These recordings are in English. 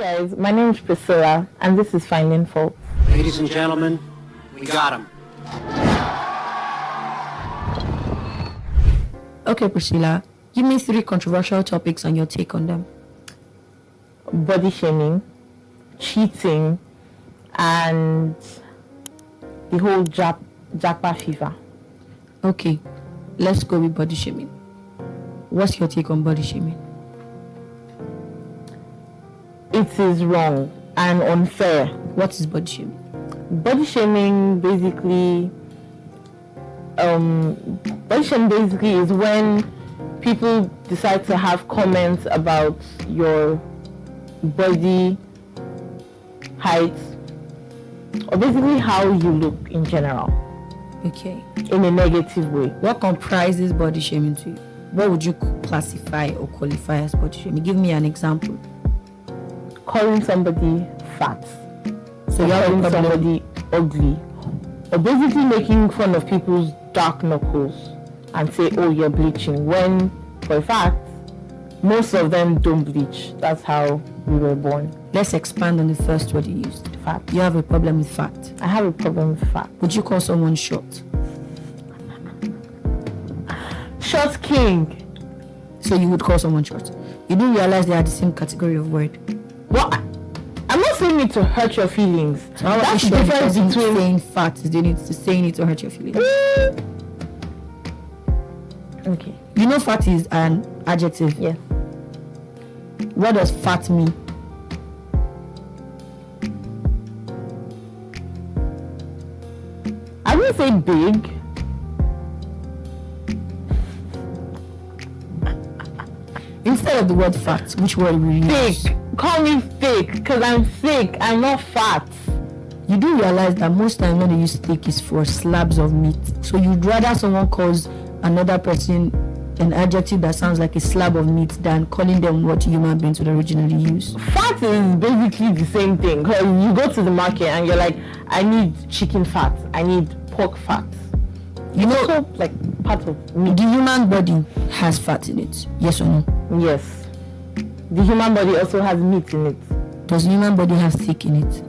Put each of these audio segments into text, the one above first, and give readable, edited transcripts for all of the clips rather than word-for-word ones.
guys, my name is Priscilla, and this is Finding Fault. Ladies and gentlemen, we got him. Okay, Priscilla, give me 3 controversial topics and your take on them. Body shaming, cheating, and the whole Japa fever. Okay, let's go with body shaming. What's your take on body shaming? It is wrong and unfair. What is body shaming? Body shaming basically is when people decide to have comments about your body height or basically how you look in general. Okay. In a negative way. What comprises body shaming to you? What would you classify or qualify as body shaming? Give me an example. Calling somebody fat. So you're calling somebody ugly. Or basically making fun of people's dark knuckles and say, oh, you're bleaching. When, for a fact, most of them don't bleach. That's how we were born. Let's expand on the first word you used. Fat. You have a problem with fat. I have a problem with fat. Would you call someone short? Short king. So you would call someone short. You do realize they are the same category of word. Well, I'm not saying it to hurt your feelings. So how that's the difference between saying fat is doing it to saying it to hurt your feelings. Okay. You know fat is an adjective. Yes. What does fat mean? I wouldn't say big. Instead of the word fat, which word will you use? Thick. Call me thick, because I'm thick. I'm not fat. You do realize that most times when they use thick is for slabs of meat. So you'd rather someone calls another person an adjective that sounds like a slab of meat than calling them what human beings would originally use. Fat is basically the same thing. Because you go to the market and you're like, I need chicken fat. I need pork fat. You know, also like part of meat. the human body has fat in it. Yes or no? Yes. The human body also has meat in it. Does the human body have thick in it?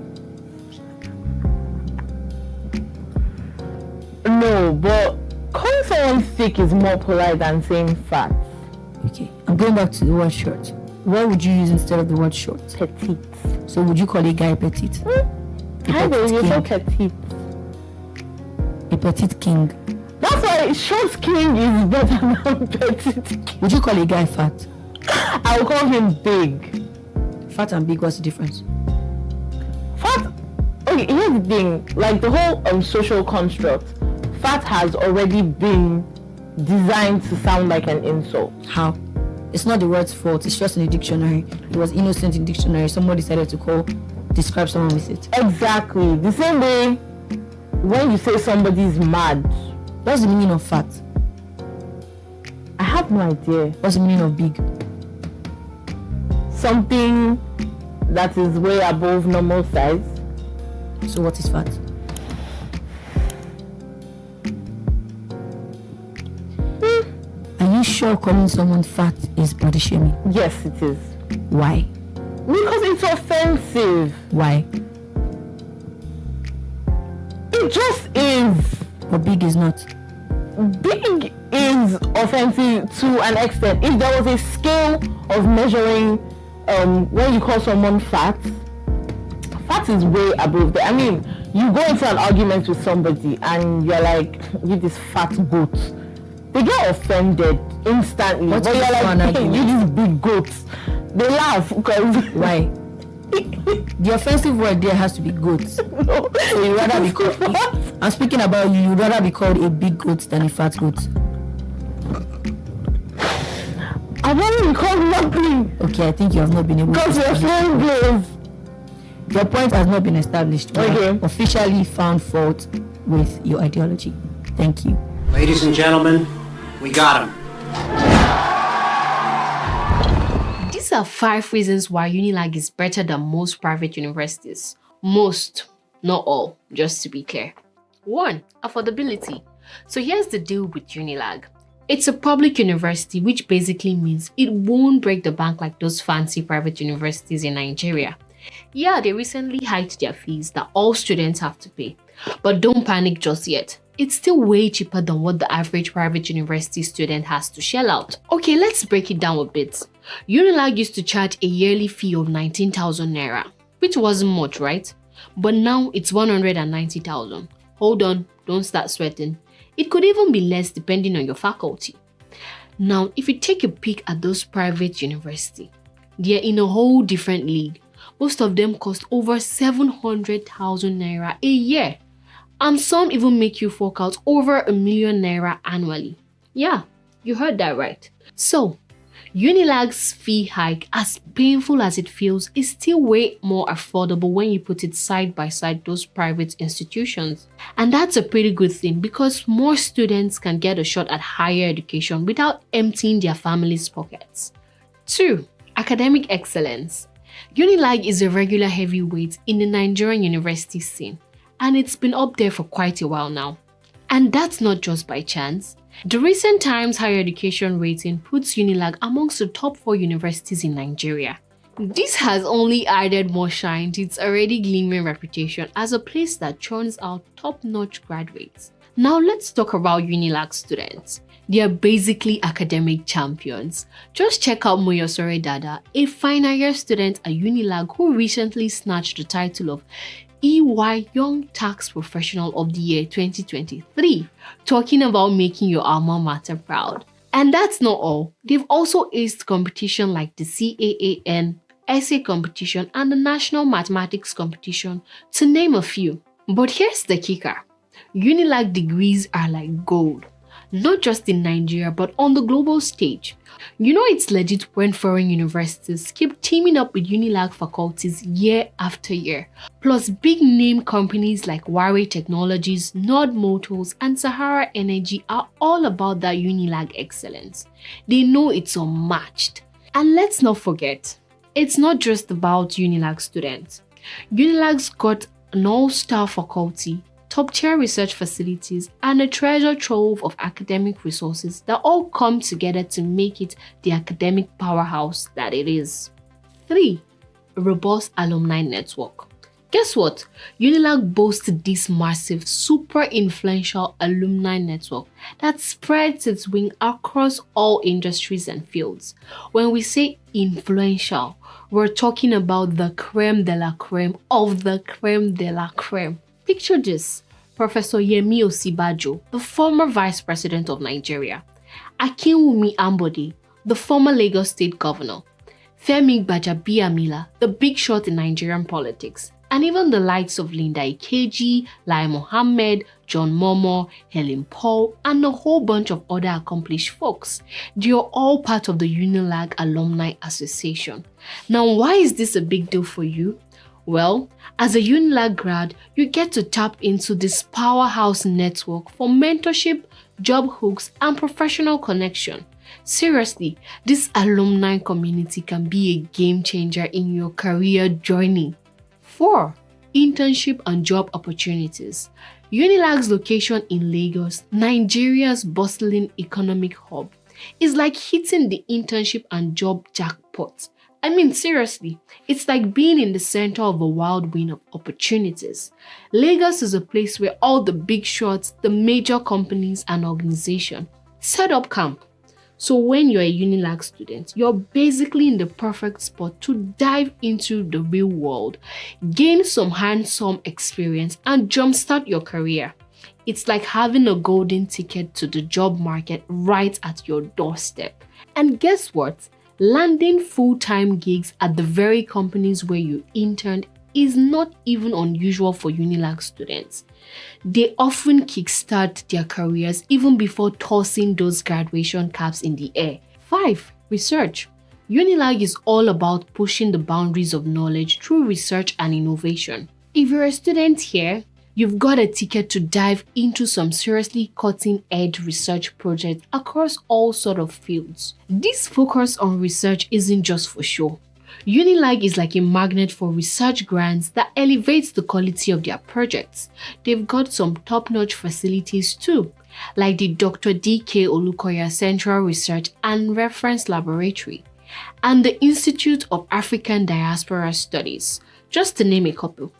No, but calling someone thick is more polite than saying fat. Okay, I'm going back to the word short. What would you use instead of the word short? Petite. So would you call a guy petite? Hi baby, you're so petite. A petite king. That's why short king is better than petite king. Would you call a guy fat? I will call him big. Fat and big, what's the difference? Fat. Okay, here's the thing. Like the whole social construct, fat has already been designed to sound like an insult. How? It's not the word's fault. It's just in the dictionary. It was innocent in dictionary. Someone decided to describe someone with it. Exactly. The same way when you say somebody's mad. What's the meaning of fat? I have no idea. What's the meaning of big? Something that is way above normal size. So what is fat? Are you sure calling someone fat is body shaming? Yes, it is. Why? Because it's offensive. Why? It just is. But big is not. Big is offensive to an extent. If there was a scale of measuring when you call someone fat is way above that. I mean, you go into an argument with somebody and you're like, you this fat goat. They get offended instantly. What's but you're like, hey, you this big goat. They laugh because why? The offensive word there has to be goat. No. So you rather be called. I'm speaking about you. You'd rather be called a big goat than a fat goat. I've only been called nothing. Okay, I think you have not been able to. Because you're throwing blows. Your point has not been established. Okay. Officially found fault with your ideology. Thank you. Ladies and gentlemen, we got him. These are 5 reasons why Unilag is better than most private universities. Most, not all, just to be clear. 1. Affordability. So here's the deal with Unilag. It's a public university, which basically means it won't break the bank like those fancy private universities in Nigeria. Yeah, they recently hiked their fees that all students have to pay. But don't panic just yet. It's still way cheaper than what the average private university student has to shell out. Okay, let's break it down a bit. Unilag used to charge a yearly fee of 19,000 naira, which wasn't much, right? But now it's 190,000. Hold on, don't start sweating. It could even be less depending on your faculty. Now, if you take a peek at those private universities, they're in a whole different league. Most of them cost over 700,000 naira a year. And some even make you fork out over 1 million naira annually. Yeah, you heard that right. So, Unilag's fee hike, as painful as it feels, is still way more affordable when you put it side by side those private institutions. And that's a pretty good thing because more students can get a shot at higher education without emptying their families' pockets. 2. Academic excellence. Unilag is a regular heavyweight in the Nigerian university scene, and it's been up there for quite a while now. And that's not just by chance. The recent Times Higher Education rating puts Unilag amongst the top 4 universities in Nigeria. This has only added more shine to its already gleaming reputation as a place that churns out top-notch graduates. Now let's talk about Unilag students. They are basically academic champions. Just check out Moyosore Dada, a final year student at Unilag who recently snatched the title of EY Young Tax Professional of the Year 2023, talking about making your alma mater proud. And that's not all. They've also aced competition like the CAAN, essay competition, and the National Mathematics competition, to name a few. But here's the kicker. Unilag degrees are like gold, not just in Nigeria but on the global stage. You know it's legit when foreign universities keep teaming up with Unilag faculties year after year. Plus big name companies like Huawei Technologies, Nord Motors, and Sahara Energy are all about that Unilag excellence. They know it's unmatched. And let's not forget, it's not just about Unilag students. Unilag's got an all-star faculty, top-tier research facilities, and a treasure trove of academic resources that all come together to make it the academic powerhouse that it is. 3. A robust alumni network. Guess what? Unilag boasts this massive, super influential alumni network that spreads its wing across all industries and fields. When we say influential, we're talking about the creme de la creme of the creme de la creme. Picture this: Professor Yemi Osibajo, the former Vice President of Nigeria; Akinwumi Ambode, the former Lagos State Governor; Femi Gbajabiamila, the big shot in Nigerian politics; and even the likes of Linda Ikeji, Lai Mohammed, John Momo, Helen Paul, and a whole bunch of other accomplished folks. They are all part of the Unilag Alumni Association. Now, why is this a big deal for you? Well, as a Unilag grad, you get to tap into this powerhouse network for mentorship, job hooks, and professional connection. Seriously, this alumni community can be a game changer in your career journey. 4. Internship and job opportunities. Unilag's location in Lagos, Nigeria's bustling economic hub, is like hitting the internship and job jackpot. I mean, seriously, it's like being in the center of a wild wind of opportunities. Lagos is a place where all the big shots, the major companies and organizations set up camp. So when you're a Unilag student, you're basically in the perfect spot to dive into the real world, gain some hands-on experience, and jumpstart your career. It's like having a golden ticket to the job market right at your doorstep. And guess what? Landing full-time gigs at the very companies where you interned is not even unusual for Unilag students. They often kickstart their careers even before tossing those graduation caps in the air. 5. Research. Unilag is all about pushing the boundaries of knowledge through research and innovation. If you're a student here, you've got a ticket to dive into some seriously cutting-edge research projects across all sorts of fields. This focus on research isn't just for show. Unilag is like a magnet for research grants that elevates the quality of their projects. They've got some top-notch facilities too, like the Dr. D.K. Olukoya Central Research and Reference Laboratory, and the Institute of African Diaspora Studies, just to name a couple.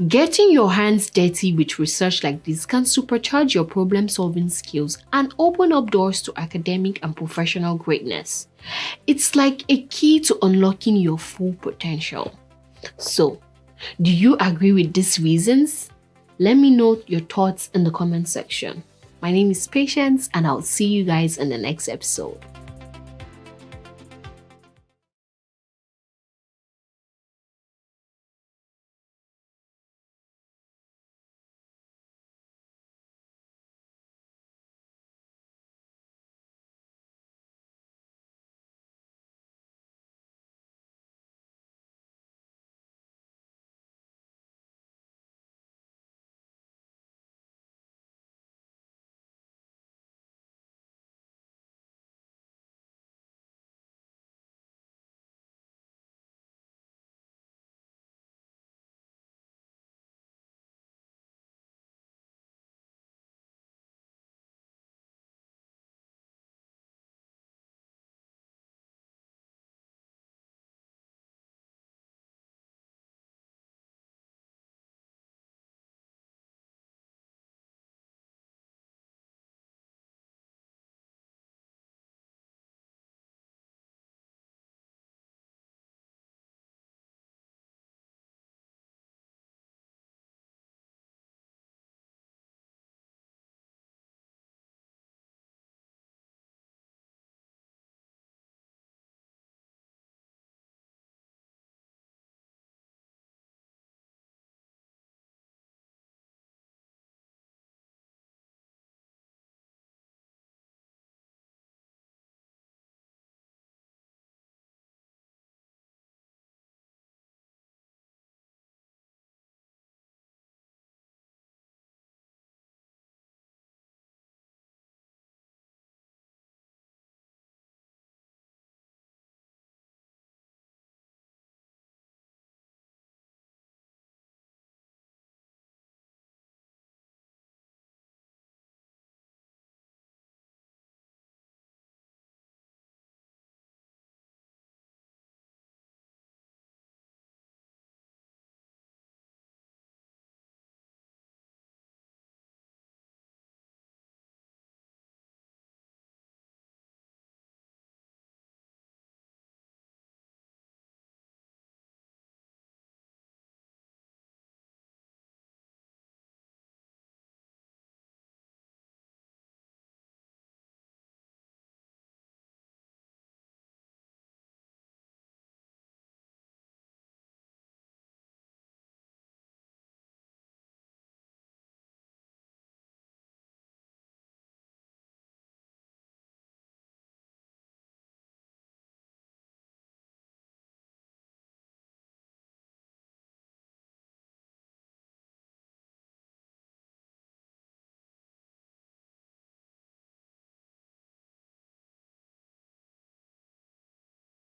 Getting your hands dirty with research like this can supercharge your problem-solving skills and open up doors to academic and professional greatness. It's like a key to unlocking your full potential. So, do you agree with these reasons? Let me know your thoughts in the comment section. My name is Patience, and I'll see you guys in the next episode.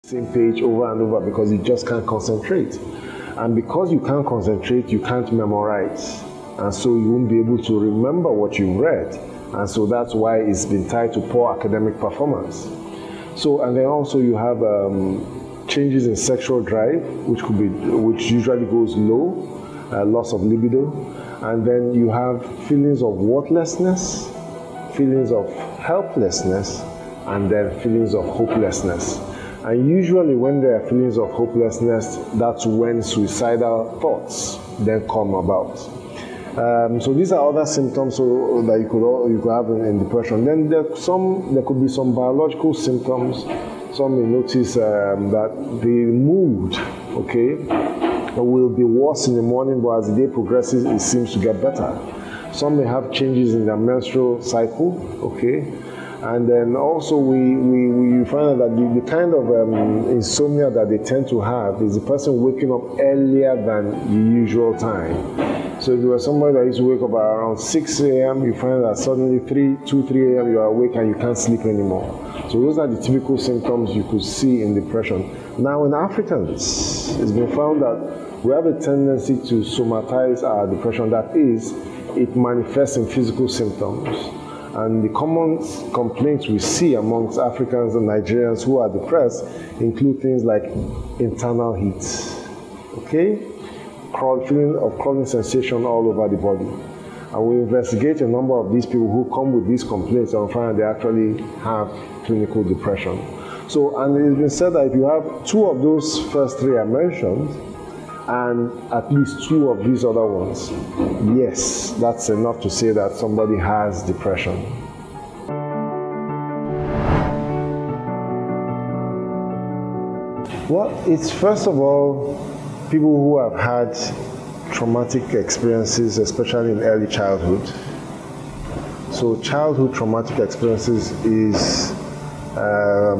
Same page over and over because you just can't concentrate. And because you can't concentrate, you can't memorize. And so you won't be able to remember what you've read. And so that's why it's been tied to poor academic performance. So, and then also you have changes in sexual drive, which usually goes low, loss of libido. And then you have feelings of worthlessness, feelings of helplessness, and then feelings of hopelessness. And usually when there are feelings of hopelessness, that's when suicidal thoughts then come about. So these are other symptoms that you could have in depression. Then there could be some biological symptoms. Some may notice that the mood, will be worse in the morning, but as the day progresses, it seems to get better. Some may have changes in their menstrual cycle, And then also we find out that the kind of insomnia that they tend to have is the person waking up earlier than the usual time. So if you are somebody that used to wake up around 6 a.m., you find that suddenly 2, 3 a.m. you are awake and you can't sleep anymore. So those are the typical symptoms you could see in depression. Now in Africans, it's been found that we have a tendency to somatize our depression. That is, it manifests in physical symptoms. And the common complaints we see amongst Africans and Nigerians who are depressed include things like internal heat, okay? Feeling of crawling sensation all over the body. And we investigate a number of these people who come with these complaints and find they actually have clinical depression. So, and it's been said that if you have 2 of those first 3 I mentioned, and at least 2 of these other ones, yes, that's enough to say that somebody has depression. Well, it's first of all people who have had traumatic experiences, especially in early childhood. So childhood traumatic experiences is a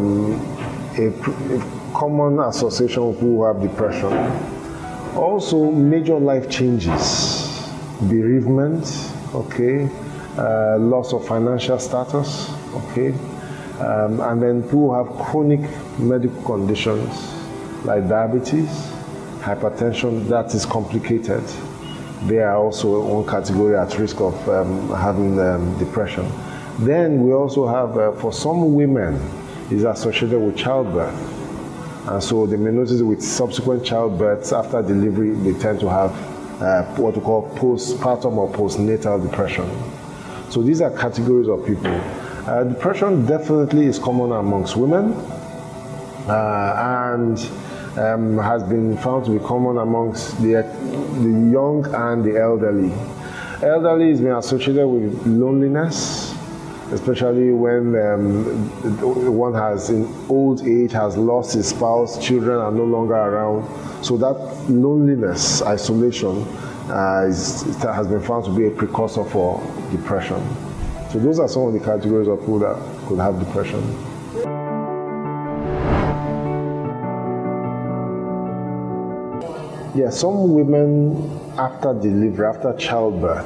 common association with people who have depression. Also, major life changes, bereavement, okay, loss of financial status, okay, and then people who have chronic medical conditions like diabetes, hypertension, that is complicated. They are also one category at risk of having depression. Then we also have, for some women, is associated with childbirth. And so they may notice with subsequent childbirths after delivery, they tend to have what we call postpartum or postnatal depression. So these are categories of people. Depression definitely is common amongst women and has been found to be common amongst the young and the elderly. Elderly has been associated with loneliness, especially when one has, in old age, has lost his spouse, children are no longer around. So that loneliness, isolation, has been found to be a precursor for depression. So those are some of the categories of people that could have depression. Yeah, some women after delivery, after childbirth,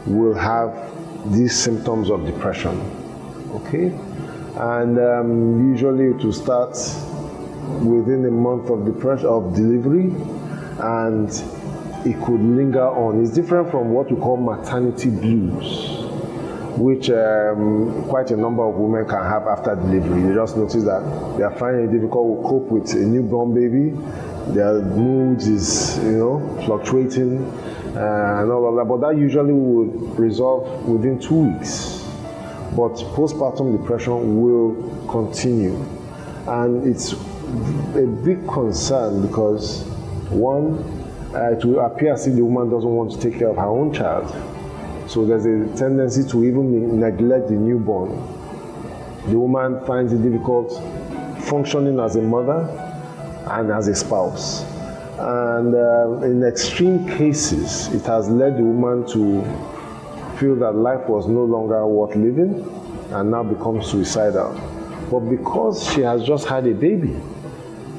will have these symptoms of depression, okay? And usually it will start within a month of delivery, and it could linger on. It's different from what we call maternity blues, which quite a number of women can have after delivery. You just notice that they are finding it difficult to cope with a newborn baby. Their mood is, fluctuating and all of that. But that usually would resolve within 2 weeks. But postpartum depression will continue. And it's a big concern because, one, it will appear as if the woman doesn't want to take care of her own child. So there's a tendency to even neglect the newborn. The woman finds it difficult functioning as a mother and as a spouse. And in extreme cases, it has led the woman to feel that life was no longer worth living and now becomes suicidal. But because she has just had a baby,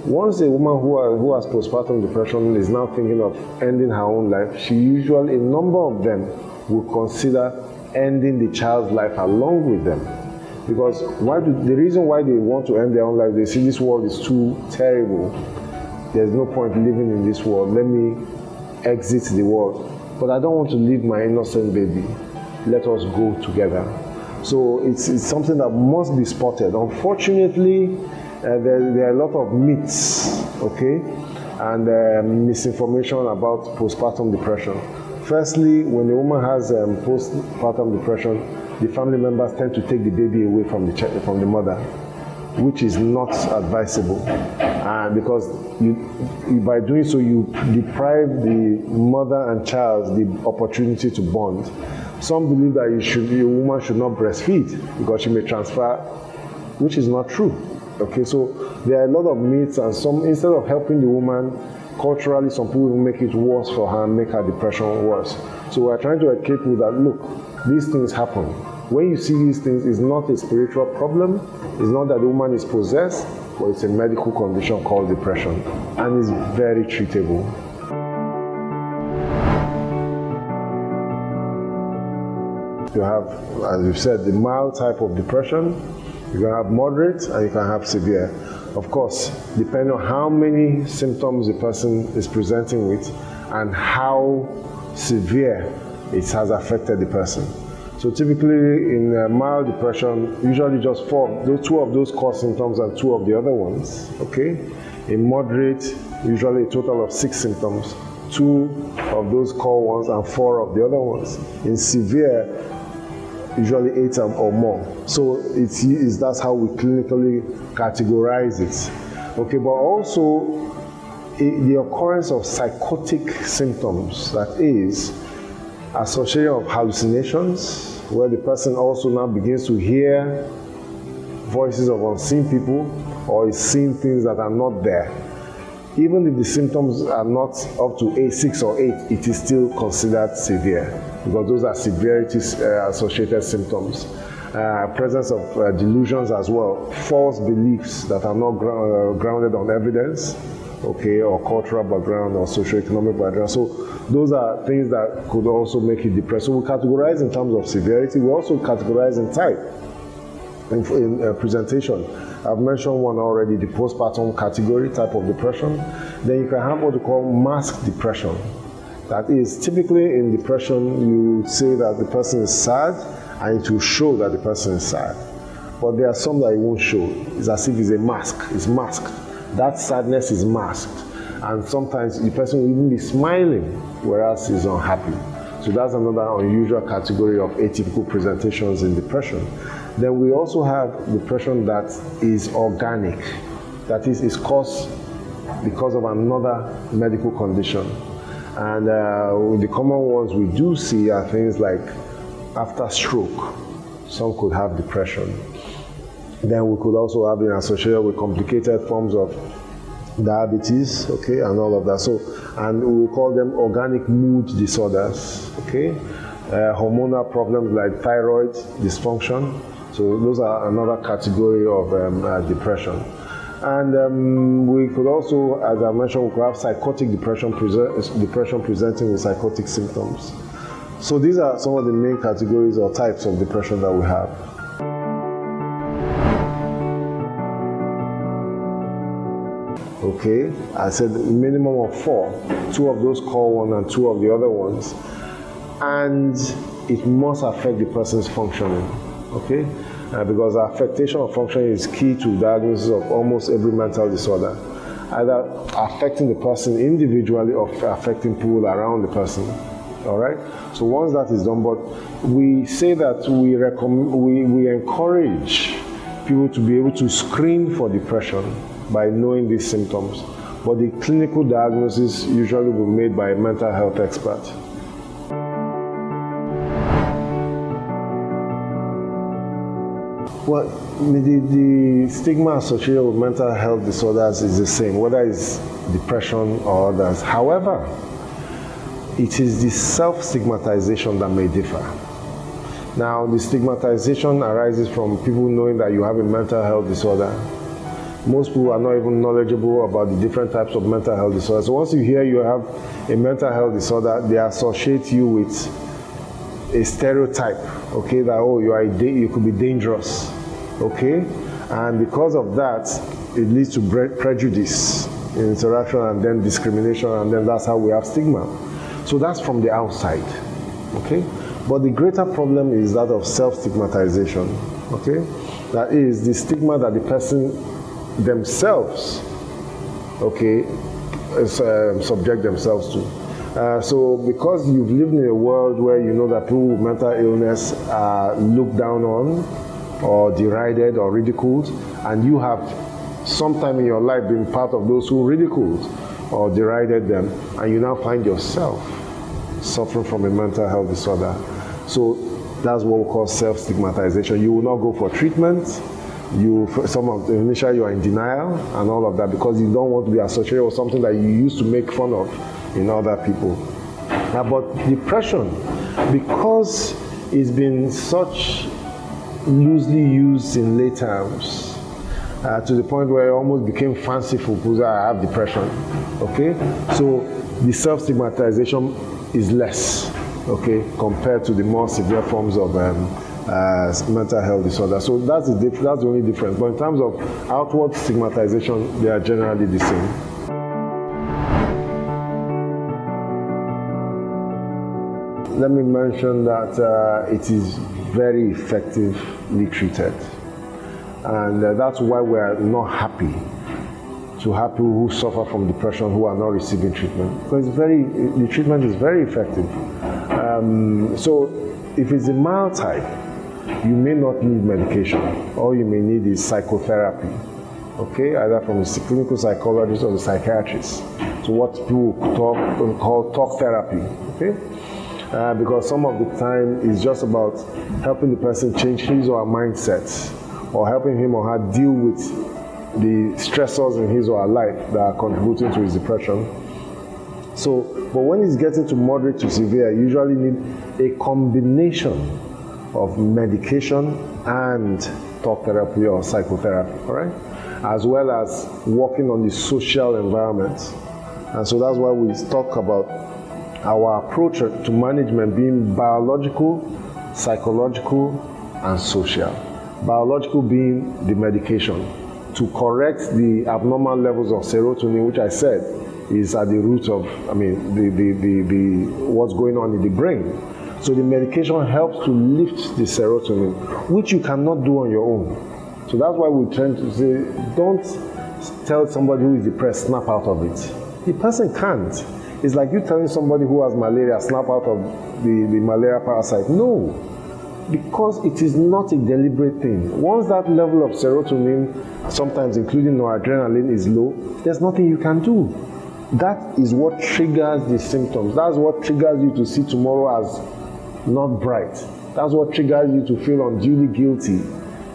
once a woman who has postpartum depression is now thinking of ending her own life, she usually, a number of them, will consider ending the child's life along with them. Because the reason why they want to end their own life, they see this world is too terrible. There's no point living in this world. Let me exit the world. But I don't want to leave my innocent baby. Let us go together. So it's something that must be spotted. Unfortunately, there are a lot of myths, okay, and misinformation about postpartum depression. Firstly, when a woman has postpartum depression, the family members tend to take the baby away from the mother, which is not advisable. Because by doing so, you deprive the mother and child the opportunity to bond. Some believe that a woman should not breastfeed because she may transfer, which is not true. Okay, so there are a lot of myths, and instead of helping the woman, culturally, some people will make it worse for her and make her depression worse. So we're trying to educate people that, look, these things happen. When you see these things, it's not a spiritual problem, it's not that the woman is possessed, but it's a medical condition called depression, and it's very treatable. You have, as you've said, the mild type of depression, you can have moderate, and you can have severe. Of course, depending on how many symptoms the person is presenting with and how severe it has affected the person. So So typically in mild depression, usually just two of those core symptoms and two of the other ones, okay? In moderate, usually a total of 6 symptoms, 2 of those core ones and 4 of the other ones. In severe, usually 8 or more. So that's how we clinically categorize it. Okay, but also the occurrence of psychotic symptoms, that is, association of hallucinations, where the person also now begins to hear voices of unseen people or is seeing things that are not there. Even if the symptoms are not up to 6 or 8, it is still considered severe, because those are severity associated symptoms. Presence of delusions as well, false beliefs that are not grounded on evidence, okay, or cultural background or socioeconomic background. So those are things that could also make you depressed. So we categorize in terms of severity. We also categorize in type, in presentation. I've mentioned one already, the postpartum category type of depression. Then you can have what we call masked depression. That is, typically in depression, you say that the person is sad and it will show that the person is sad. But there are some that it won't show. It's as if it's a mask, it's masked. That sadness is masked. And sometimes the person will even be smiling, whereas he's unhappy. So that's another unusual category of atypical presentations in depression. Then we also have depression that is organic. That is, it's caused because of another medical condition. And the common ones we do see are things like after stroke, some could have depression. Then we could also have it associated with complicated forms of diabetes, okay, and all of that. So, and we call them organic mood disorders, okay? Hormonal problems like thyroid dysfunction. So those are another category of depression. And we could also, as I mentioned, we could have psychotic depression presenting with psychotic symptoms. So these are some of the main categories or types of depression that we have. Okay, I said minimum of 4, 2 of those core ones and 2 of the other ones. And it must affect the person's functioning, okay? Because affectation of functioning is key to diagnosis of almost every mental disorder, either affecting the person individually or affecting people around the person. All right. So once that is done, but we say that we encourage people to be able to screen for depression by knowing these symptoms, but the clinical diagnosis usually will be made by a mental health expert. Well, the stigma associated with mental health disorders is the same, whether it's depression or others. However, it is the self-stigmatization that may differ. Now, the stigmatization arises from people knowing that you have a mental health disorder. Most people are not even knowledgeable about the different types of mental health disorders. So once you hear you have a mental health disorder, they associate you with a stereotype, okay, that, oh, you could be dangerous, okay? And because of that, it leads to prejudice in interaction and then discrimination, and then that's how we have stigma. So that's from the outside, okay? But the greater problem is that of self-stigmatization, okay? That is the stigma that the person themselves, okay, subject themselves to. So because you've lived in a world where you know that people with mental illness are looked down on or derided or ridiculed, and you have sometime in your life been part of those who ridiculed or derided them, and you now find yourself suffering from a mental health disorder. So that's what we call self-stigmatization. You will not go for treatment. Initially you are in denial and all of that because you don't want to be associated with something that you used to make fun of in other people. But depression, because it's been such loosely used in late terms, to the point where it almost became fanciful because I have depression, okay? So the self-stigmatization is less, okay, compared to the more severe forms of mental health disorder. So that's the only difference. But in terms of outward stigmatization, they are generally the same. let me mention that it is very effectively treated. And that's why we are not happy to have people who suffer from depression who are not receiving treatment. Because the treatment is very effective. So if it's a mild type, you may not need medication. All you may need is psychotherapy, okay, either from the clinical psychologist or the psychiatrist. So what people call talk therapy, okay? Because some of the time it's just about helping the person change his or her mindset, or helping him or her deal with the stressors in his or her life that are contributing to his depression. So, but when it's getting to moderate to severe, you usually need a combination of medication and talk therapy or psychotherapy, all right? As well as working on the social environment. And so that's why we talk about our approach to management being biological, psychological, and social. Biological being the medication to correct the abnormal levels of serotonin, which I said is at the root of, what's going on in the brain. So the medication helps to lift the serotonin, which you cannot do on your own. So that's why we tend to say, don't tell somebody who is depressed, snap out of it. The person can't. It's like you telling somebody who has malaria, snap out of the malaria parasite. No, because it is not a deliberate thing. Once that level of serotonin, sometimes including noradrenaline, is low, there's nothing you can do. That is what triggers the symptoms. That's what triggers you to see tomorrow as not bright. That's what triggers you to feel unduly guilty.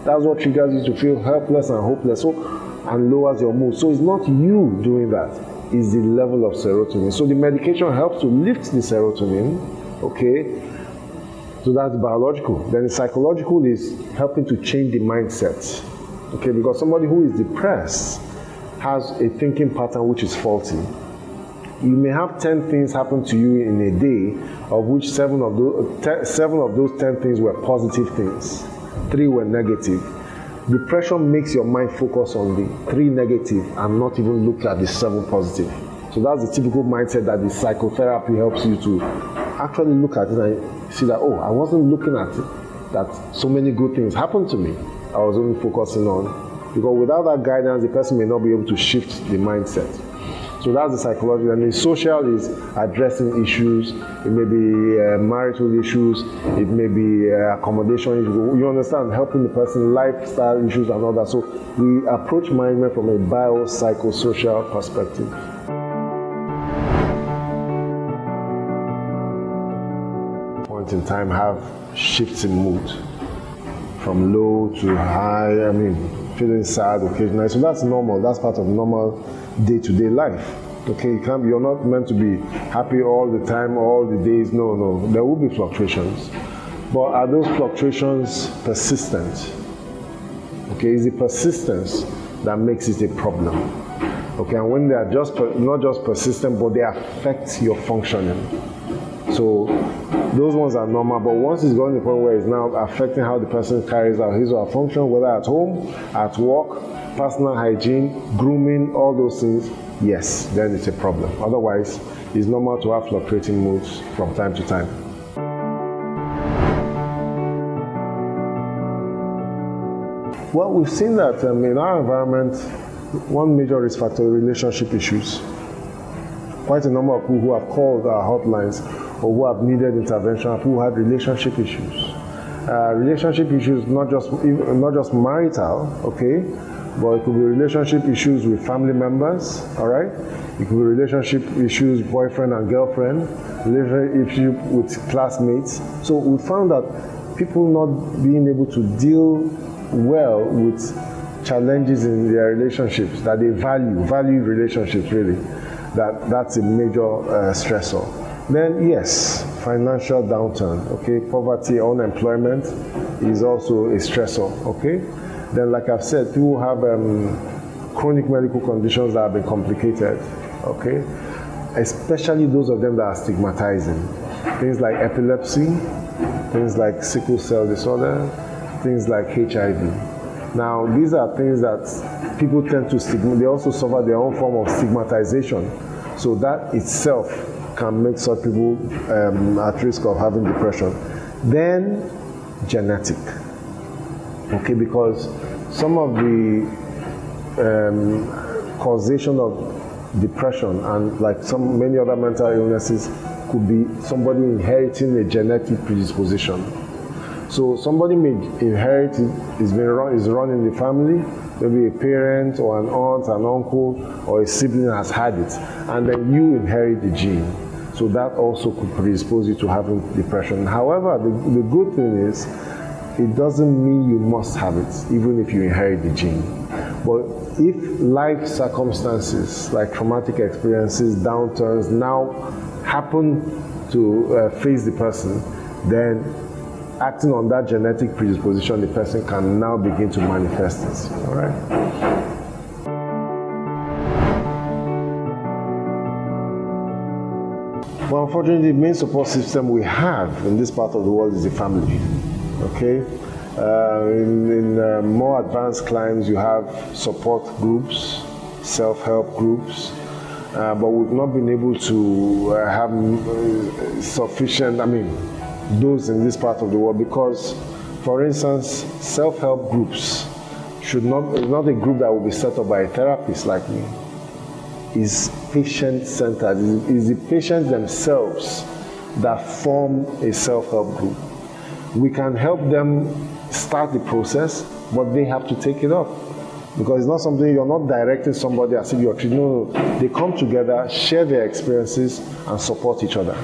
That's what triggers you to feel helpless and hopeless, and lowers your mood. So it's not you doing that, it's the level of serotonin. So the medication helps to lift the serotonin, okay? So that's biological. Then the psychological is helping to change the mindset, okay? Because somebody who is depressed has a thinking pattern which is faulty. You may have 10 things happen to you in a day, of which seven of those 10 things were positive things. 3 were negative. Depression makes your mind focus on the 3 negative and not even look at the 7 positive. So that's the typical mindset that the psychotherapy helps you to actually look at it and see that, oh, I wasn't looking at it, that so many good things happened to me. I was only focusing on. Because without that guidance, the person may not be able to shift the mindset. So that's the psychology. And the social is addressing issues. It may be marital issues. It may be accommodation issues. You understand? Helping the person, lifestyle issues and all that. So we approach management from a biopsychosocial perspective. Point in time have shifts in mood from low to high. Feeling sad occasionally. So that's normal. That's part of normal day-to-day life. Okay, you're not meant to be happy all the time, all the days. No. There will be fluctuations. But are those fluctuations persistent? Okay, is the persistence that makes it a problem? Okay, and when they are not just persistent, but they affect your functioning. So those ones are normal, but once it's going to the point where it's now affecting how the person carries out his or her function, whether at home, at work, personal hygiene, grooming, all those things, yes, then it's a problem. Otherwise, it's normal to have fluctuating moods from time to time. Well, we've seen that in our environment, one major risk factor is relationship issues. Quite a number of people who have called our hotlines or who have needed intervention who had relationship issues. Relationship issues, not just marital, okay, but it could be relationship issues with family members, all right? It could be relationship issues, boyfriend and girlfriend, relationship issue with classmates. So we found that people not being able to deal well with challenges in their relationships that they value relationships really, that's a major stressor. Then yes, financial downturn, okay, poverty, unemployment is also a stressor, okay. Then like I've said, people have chronic medical conditions that have been complicated, okay, especially those of them that are stigmatizing. Things like epilepsy, things like sickle cell disorder, things like HIV. Now, these are things that people tend to they also suffer their own form of stigmatization. So that itself can make such people at risk of having depression. Then genetic. Okay, because some of the causation of depression and like many other mental illnesses could be somebody inheriting a genetic predisposition. So somebody may inherit it, is run in the family, maybe a parent or an aunt, an uncle, or a sibling has had it, and then you inherit the gene. So that also could predispose you to having depression. However, the good thing is, it doesn't mean you must have it, even if you inherit the gene. But if life circumstances, like traumatic experiences, downturns, now happen to face the person, then acting on that genetic predisposition, the person can now begin to manifest it. All right? Well, unfortunately, the main support system we have in this part of the world is the family. Okay? In more advanced climes, you have support groups, self-help groups, but we've not been able to have sufficient, those in this part of the world, because, for instance, self-help groups is not a group that will be set up by a therapist like me. It's patient-centered. It's the patients themselves that form a self-help group. We can help them start the process, but they have to take it up. Because it's not something, you're not directing somebody as if you're treating. No, they come together, share their experiences, and support each other.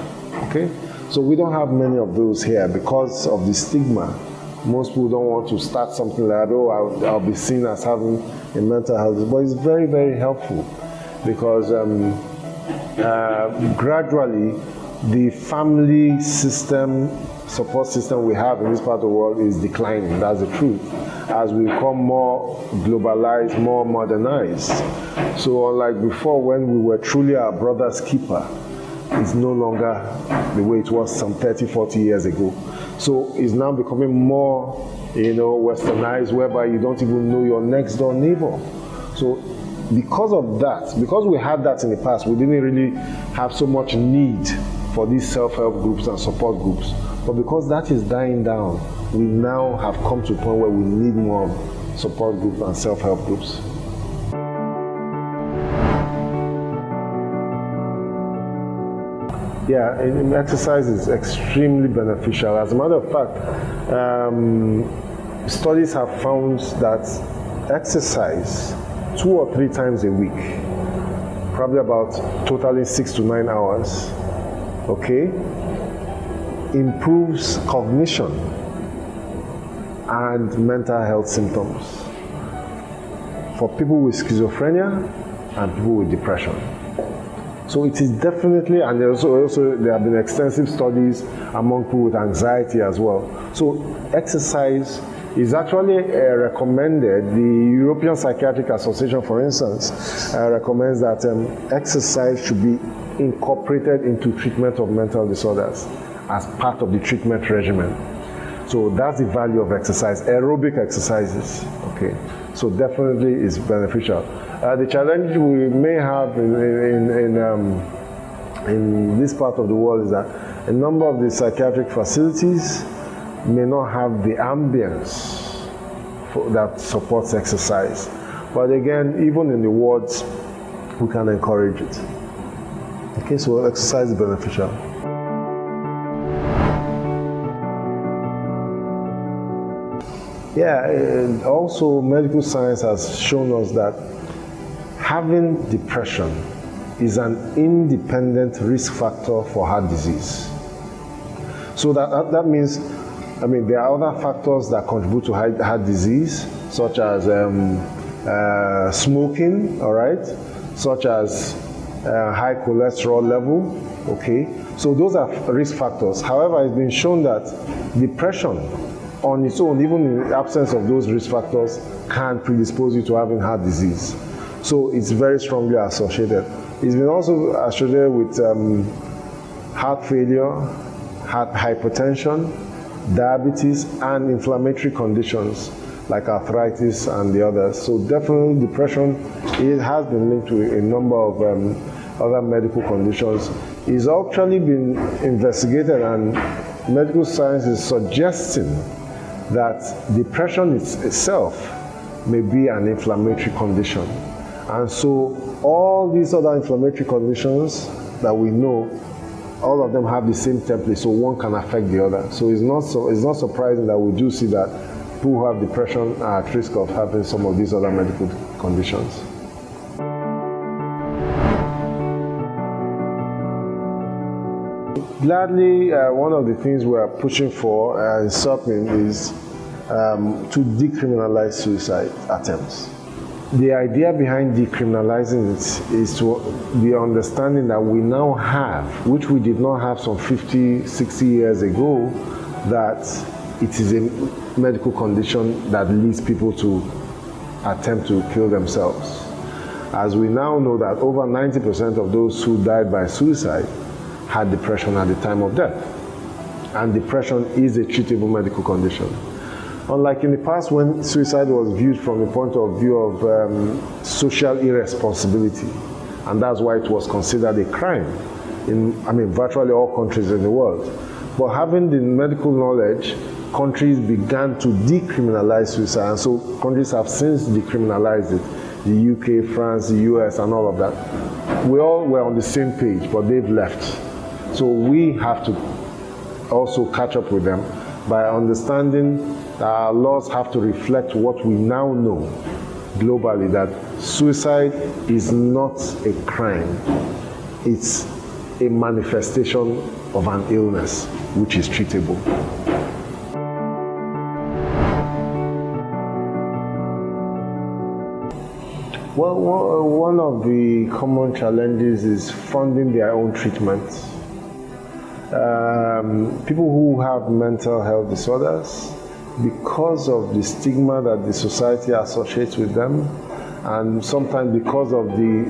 Okay? So we don't have many of those here because of the stigma. Most people don't want to start something like, I'll be seen as having a mental health. But it's very, very helpful because gradually the family system, support system we have in this part of the world is declining. That's the truth. As we become more globalized, more modernized. So unlike before when we were truly our brother's keeper, it's no longer the way it was some 30, 40 years ago. So it's now becoming more, westernized, whereby you don't even know your next door neighbor. So because of that, because we had that in the past, we didn't really have so much need for these self-help groups and support groups. But because that is dying down, we now have come to a point where we need more support groups and self-help groups. Yeah, exercise is extremely beneficial. As a matter of fact, studies have found that exercise 2 or 3 times a week, probably about totally 6 to 9 hours, okay, improves cognition and mental health symptoms for people with schizophrenia and people with depression. So it is definitely, and there have been extensive studies among people with anxiety as well. So exercise is actually recommended. The European Psychiatric Association, for instance, recommends that exercise should be incorporated into treatment of mental disorders as part of the treatment regimen. So that's the value of exercise, aerobic exercises. Okay, so definitely it's beneficial. The challenge we may have in this part of the world is that a number of the psychiatric facilities may not have the ambience that supports exercise. But again, even in the wards, we can encourage it. Okay, so exercise is beneficial. Yeah, and also medical science has shown us that having depression is an independent risk factor for heart disease. So that means, there are other factors that contribute to heart disease, such as smoking, all right, such as high cholesterol level, okay. So those are risk factors. However, it's been shown that depression on its own, even in the absence of those risk factors, can predispose you to having heart disease. So it's very strongly associated. It's been also associated with heart failure, heart hypertension, diabetes, and inflammatory conditions like arthritis and the others. So definitely depression, it has been linked to a number of other medical conditions, It's actually been investigated, and medical science is suggesting that depression itself may be an inflammatory condition. And so all these other inflammatory conditions that we know, all of them have the same template, so one can affect the other. So it's not surprising that we do see that people who have depression are at risk of having some of these other medical conditions. Gladly, one of the things we are pushing for in SUPIN is to decriminalize suicide attempts. The idea behind decriminalizing it is to the understanding that we now have, which we did not have some 50, 60 years ago, that it is a medical condition that leads people to attempt to kill themselves. As we now know that over 90% of those who died by suicide had depression at the time of death. And depression is a treatable medical condition. Unlike in the past when suicide was viewed from the point of view of social irresponsibility, and that's why it was considered a crime in, virtually all countries in the world. But having the medical knowledge, countries began to decriminalize suicide, and so countries have since decriminalized it. The UK, France, the US, and all of that. We all were on the same page, but they've left. So we have to also catch up with them by understanding that our laws have to reflect what we now know globally, that suicide is not a crime. It's a manifestation of an illness which is treatable. Well, one of the common challenges is funding their own treatment. People who have mental health disorders, because of the stigma that the society associates with them, and sometimes because of the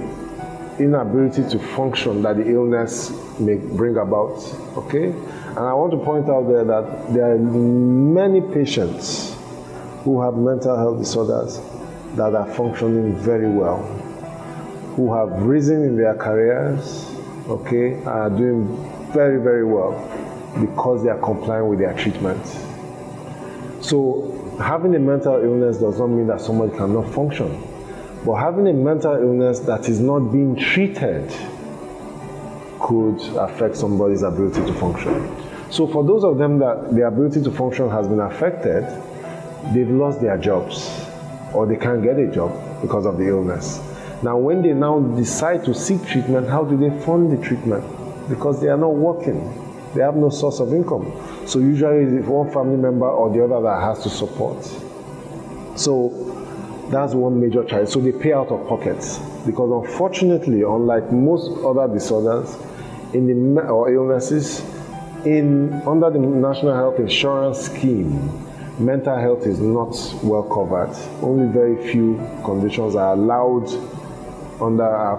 inability to function that the illness may bring about, okay? And I want to point out there that there are many patients who have mental health disorders that are functioning very well, who have risen in their careers, okay, and are doing very, very well because they are complying with their treatment. So having a mental illness does not mean that somebody cannot function. But having a mental illness that is not being treated could affect somebody's ability to function. So for those of them that their ability to function has been affected, they've lost their jobs or they can't get a job because of the illness. Now when they now decide to seek treatment, how do they fund the treatment? Because they are not working. They have no source of income. So usually it's one family member or the other that has to support. So that's one major challenge. So they pay out of pockets. Because unfortunately, unlike most other disorders or illnesses, under the National Health Insurance Scheme, mental health is not well covered. Only very few conditions are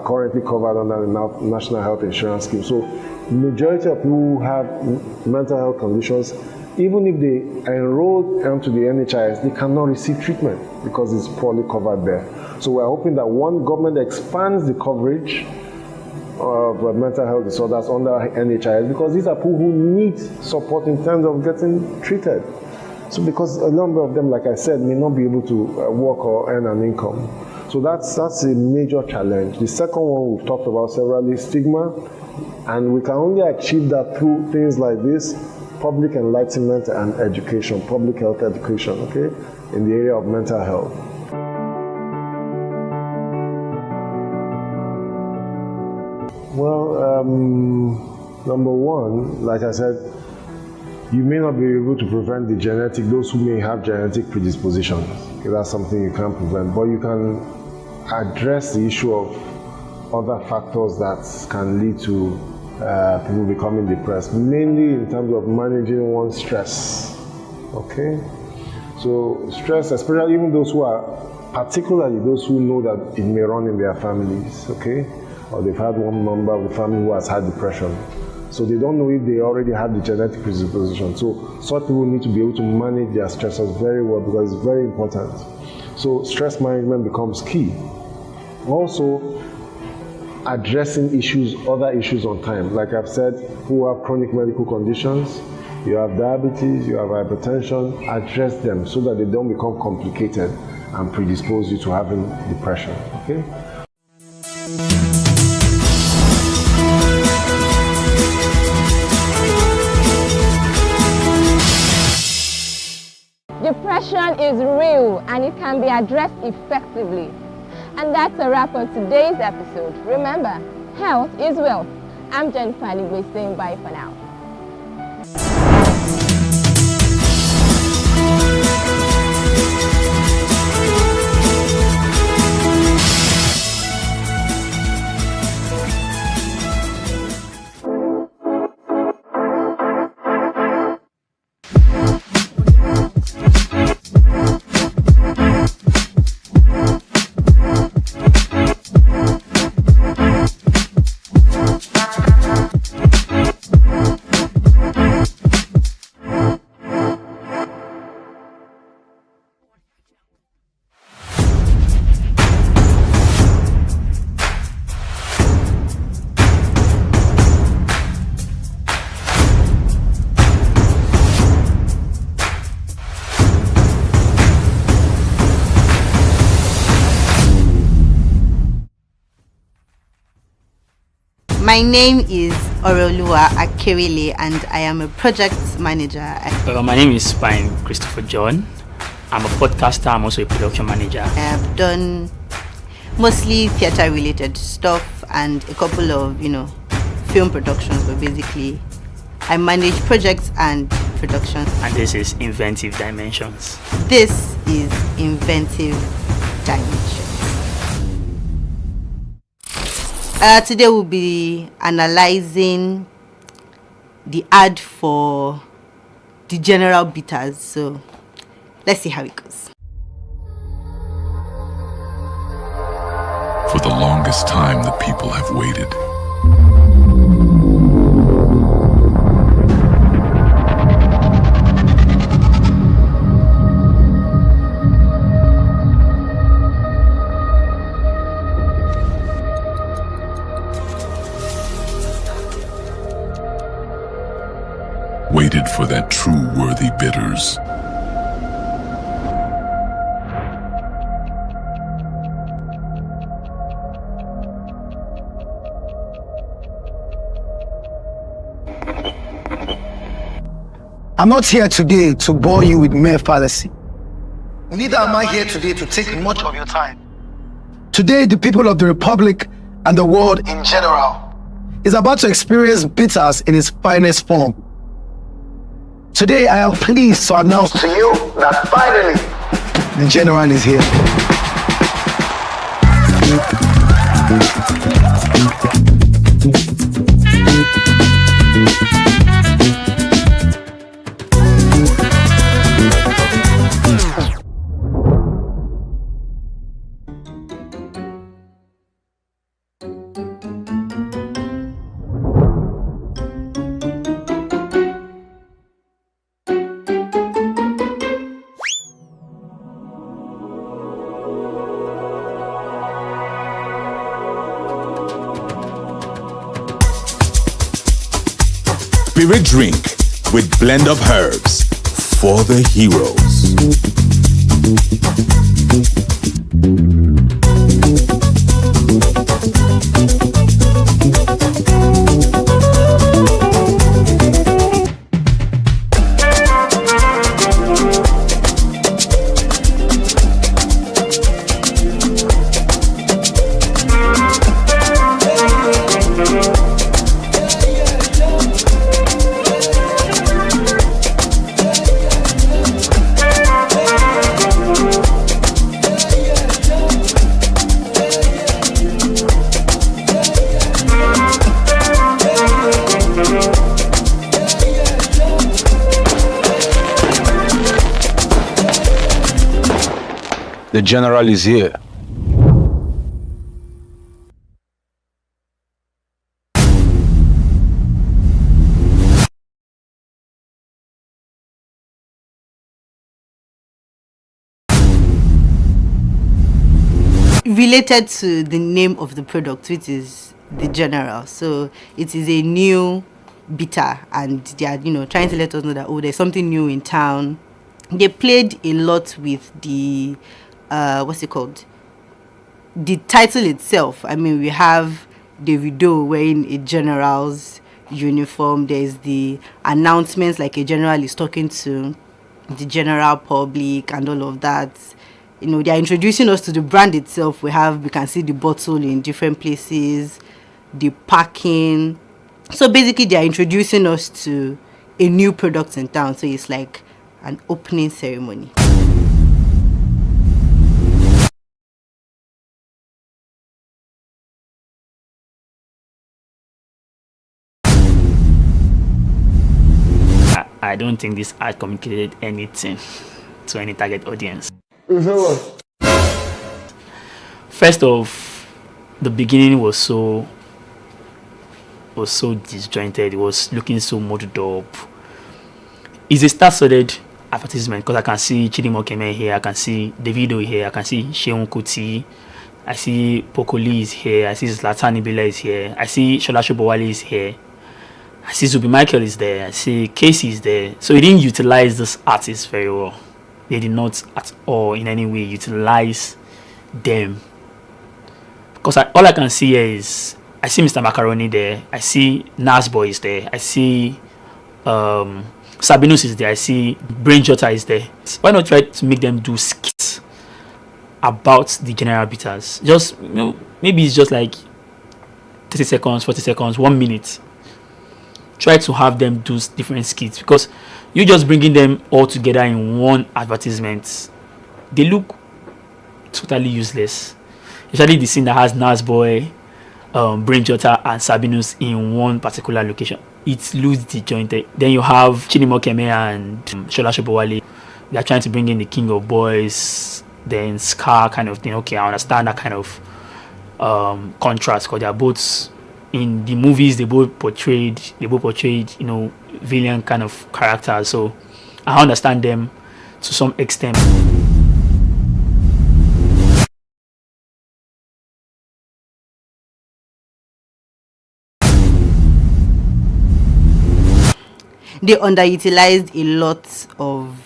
currently covered under the National Health Insurance Scheme. So the majority of people who have mental health conditions, even if they are enrolled onto the NHIS, they cannot receive treatment because it's poorly covered there. So we're hoping that one, government expands the coverage of mental health disorders under NHIS, because these are people who need support in terms of getting treated. So because a number of them, like I said, may not be able to work or earn an income. So that's a major challenge. The second one we've talked about severally, stigma, and we can only achieve that through things like this: public enlightenment and education, public health education, okay, in the area of mental health. Well, number one, like I said, you may not be able to prevent those who may have genetic predispositions. Okay, that's something you can't prevent, but you can address the issue of other factors that can lead to people becoming depressed, mainly in terms of managing one's stress. Okay, so stress, especially even particularly those who know that it may run in their families, okay, or they've had one member of the family who has had depression. So they don't know if they already have the genetic predisposition. So such people need to be able to manage their stressors very well, because it's very important. So stress management becomes key. Also, addressing other issues on time. Like I've said, who have chronic medical conditions, you have diabetes, you have hypertension, address them so that they don't become complicated and predispose you to having depression, okay? Depression is real and it can be addressed effectively. And that's a wrap on today's episode. Remember, health is wealth. I'm Jennifer Aligwe saying bye for now. My name is Orolua Akerele and I am a project manager. My name is Spine Christopher John. I'm a podcaster, I'm also a production manager. I have done mostly theater related stuff and a couple of, film productions, but basically I manage projects and productions. And this is Inventive Dimensions. This is Inventive Dimensions. Today we'll be analyzing the ad for the General Bitters. So let's see how it goes. For the longest time, the people have waited. Waited for that true worthy bitters. I'm not here today to bore you with mere fallacy. Neither am I here today to take much of your time. Today, the people of the Republic and the world in general is about to experience bitters in its finest form. Today, I am pleased to announce to you that finally, the General is here. Spirit drink with blend of herbs for the heroes. The General is here. Related to the name of the product, which is the general. So it is a new bitter, and they are, trying to let us know that, oh, there's something new in town. They played a lot with the what's it called, the title itself. I mean, we have Davido wearing a general's uniform. There's the announcements, like a general is talking to the general public and all of that. They are introducing us to the brand itself. We can see the bottle in different places, the packing. So basically they are introducing us to a new product in town. So it's like an opening ceremony. I don't think this ad communicated anything to any target audience. First off, the beginning was so disjointed. It was looking so muddled up. It's a star-studded advertisement because I can see Chidi Mokeme here, I can see Davido here, I can see Sheun Kuti, I see Pokoli is here, I see Zlatan Ibile is here, I see Shola Shobowale is here, I see Zubi Michael is there, I see Casey is there. So he didn't utilize this artist very well. They did not at all in any way utilize them. Because all I can see here is, I see Mr. Macaroni there, I see Nas Boy is there, I see Sabinus is there, I see Brain Jota is there. Why not try to make them do skits about the general bitters? Just, maybe it's just like 30 seconds, 40 seconds, 1 minute. Try to have them do different skits, because you just bringing them all together in one advertisement, they look totally useless. Especially the scene that has Nas Boy, Brain Jota and Sabinus in one particular location. It looks disjointed. Then you have Chidi Mokeme and Shola Shobowale. They are trying to bring in the King of Boys, then Scar kind of thing. Okay, I understand that kind of contrast, because they are both in the movies. They both portrayed villain kind of characters. So I understand them to some extent. They underutilized a lot of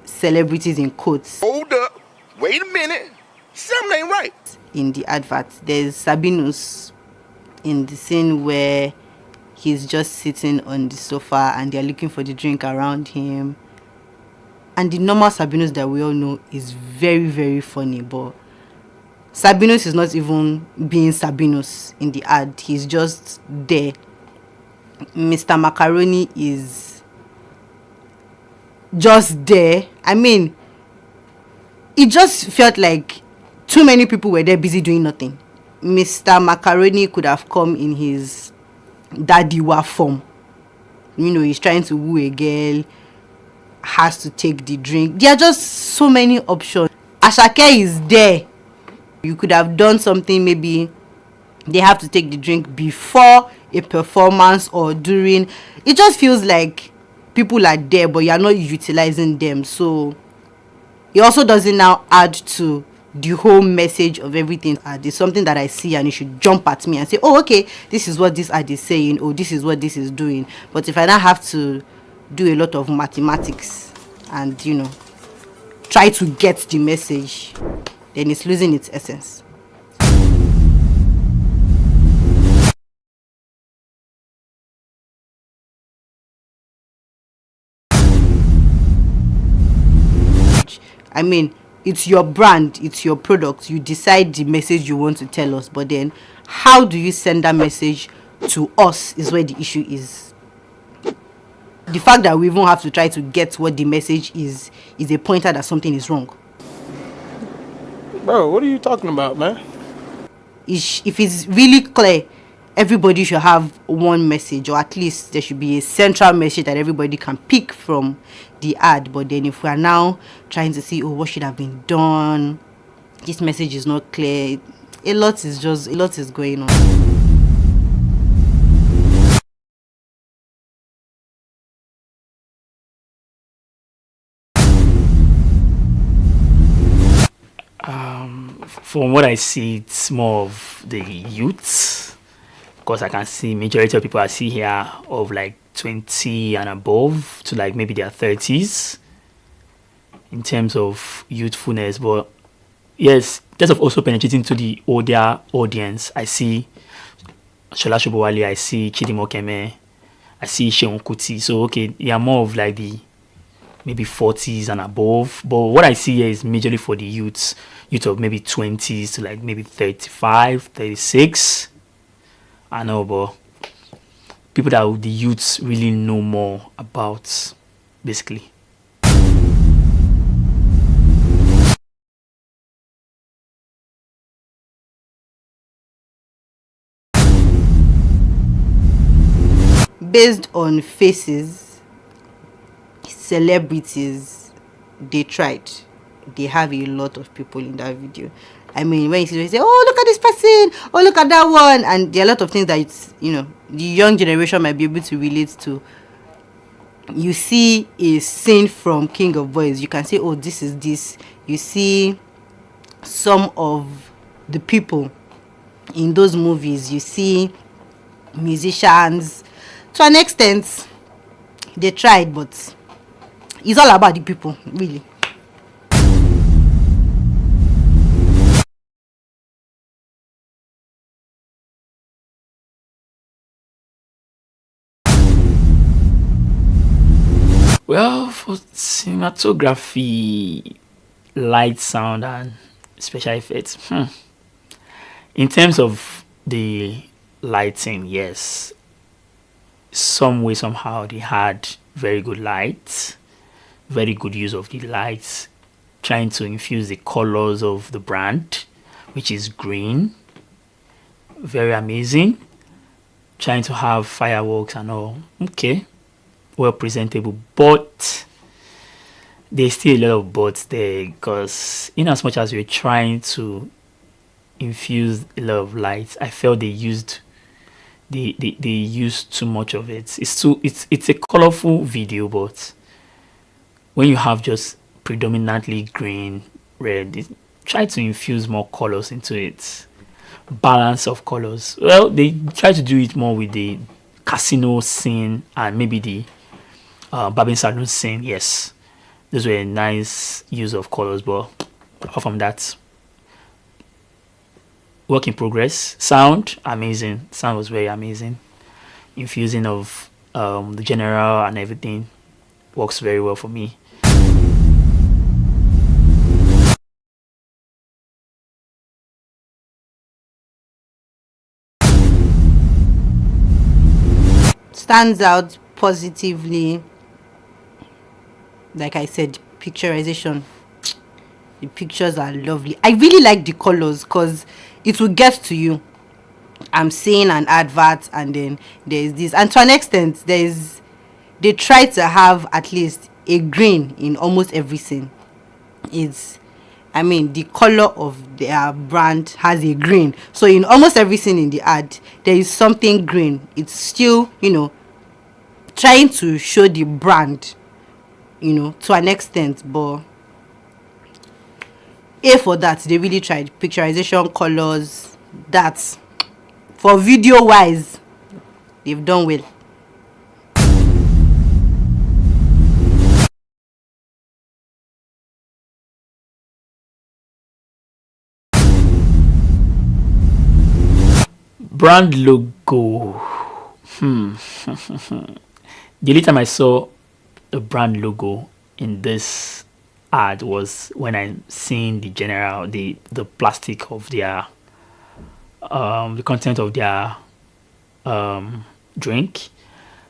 celebrities in quotes. Hold up. Wait a minute. Something ain't right. In the advert, there's Sabinus in the scene where he's just sitting on the sofa and they're looking for the drink around him. And the normal Sabinus that we all know is very, very funny. But Sabinus is not even being Sabinus in the ad. He's just there. Mr. Macaroni is just there. I mean, it just felt like too many people were there busy doing nothing. Mr. Macaroni could have come in his daddy-wa form. He's trying to woo a girl, has to take the drink. There are just so many options. Ashake is there. You could have done something, maybe they have to take the drink before a performance or during. It just feels like people are there, but you're not utilizing them. So it also doesn't now add to the whole message of everything. There's something that I see and it should jump at me and say, oh, okay, this is what this ad is saying, or this is what this is doing. But if I now have to do a lot of mathematics and try to get the message, then it's losing its essence. I mean, it's your brand, it's your product. You decide the message you want to tell us, but then how do you send that message to us is where the issue is. The fact that we even have to try to get what the message is a pointer that something is wrong. Bro, what are you talking about, man? If it's really clear, everybody should have one message, or at least there should be a central message that everybody can pick from the ad. But then if we are now trying to see, what should have been done, this message is not clear, a lot is going on. from what I see, it's more of the youths, because I can see majority of people I see here of like 20 and above to like maybe their 30s in terms of youthfulness. But yes, just of also penetrating to the older audience, I see Shola Shobowale, I see Chidimo Keme, I see Sheon Kuti. So okay, they are more of like the maybe 40s and above. But what I see here is majorly for the youth of maybe 20s to like maybe 35, 36. I know, but people that the youths really know more about, basically. Based on faces, celebrities, they tried. They have a lot of people in that video. I mean, when you see, they say, "Oh, look at this person! Oh, look at that one!" And there are a lot of things that it's, the young generation might be able to relate to. You see a scene from King of Boys, you can say, "Oh, this is this." You see some of the people in those movies. You see musicians. To an extent, they tried, but it's all about the people, really. Well, for cinematography, light, sound, and special effects, in terms of the lighting, yes, some way, somehow, they had very good lights, very good use of the lights, trying to infuse the colors of the brand, which is green. Very amazing. Trying to have fireworks and all. Okay. Well presentable, but there's still a lot of buts there, because in as much as we're trying to infuse a lot of lights, I felt they used too much of it. It's a colorful video, but when you have just predominantly green, red, try to infuse more colors into it. Balance of colors. Well, they try to do it more with the casino scene and maybe the barbing salon scene. Yes, those were a nice use of colors, but apart from that, work in progress. Sound, amazing. Sound was very amazing. Infusing of the general and everything works very well for me. Stands out positively, like I said, picturization. The pictures are lovely. I really like the colors because it will get to you. I'm seeing an advert and then there's this, and to an extent they try to have at least a green in almost every scene. The color of their brand has a green, so in almost every scene in the ad there is something green. It's still trying to show the brand to an extent, but for that they really tried. Picturization, colors, that for video wise they've done well. Brand logo. The only time I saw the brand logo in this ad was when I seen the general, the plastic of their the content of their drink.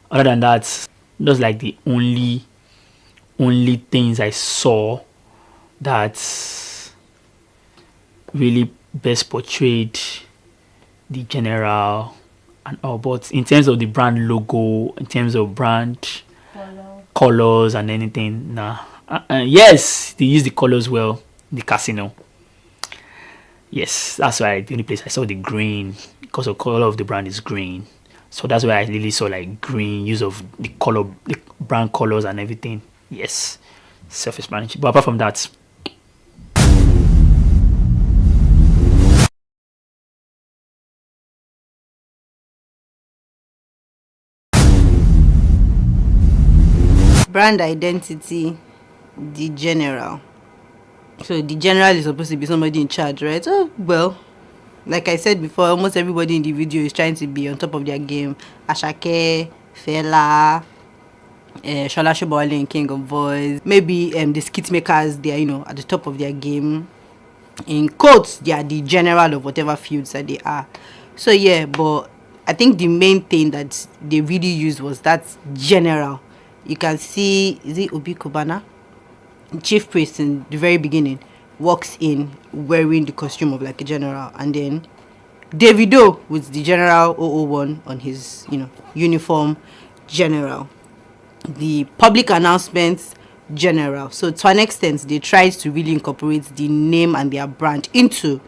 Other than that, those like the only things I saw that really best portrayed the general and all. But in terms of the brand logo, in terms of brand colors and anything, nah. Yes, they use the colors well. The casino, yes, that's why the only place I saw the green, because the color of the brand is green. So that's why I really saw like green use of the color, the brand colors and everything. Yes, self-explanatory. But apart from that, Brand identity, the general. So the general is supposed to be somebody in charge, right? Oh, well, like I said before, almost everybody in the video is trying to be on top of their game. Ashake, Fela, Shola Shobowale and King of Voice. Maybe the skit makers, they are, at the top of their game. In quotes, they are the general of whatever fields that they are. So yeah, but I think the main thing that they really used was that general. You can see, is it Obi Kubana? Chief priest in the very beginning walks in wearing the costume of like a general, and then Davido with the general 001 on his uniform, general. The public announcements, general. So to an extent they tried to really incorporate the name and their brand into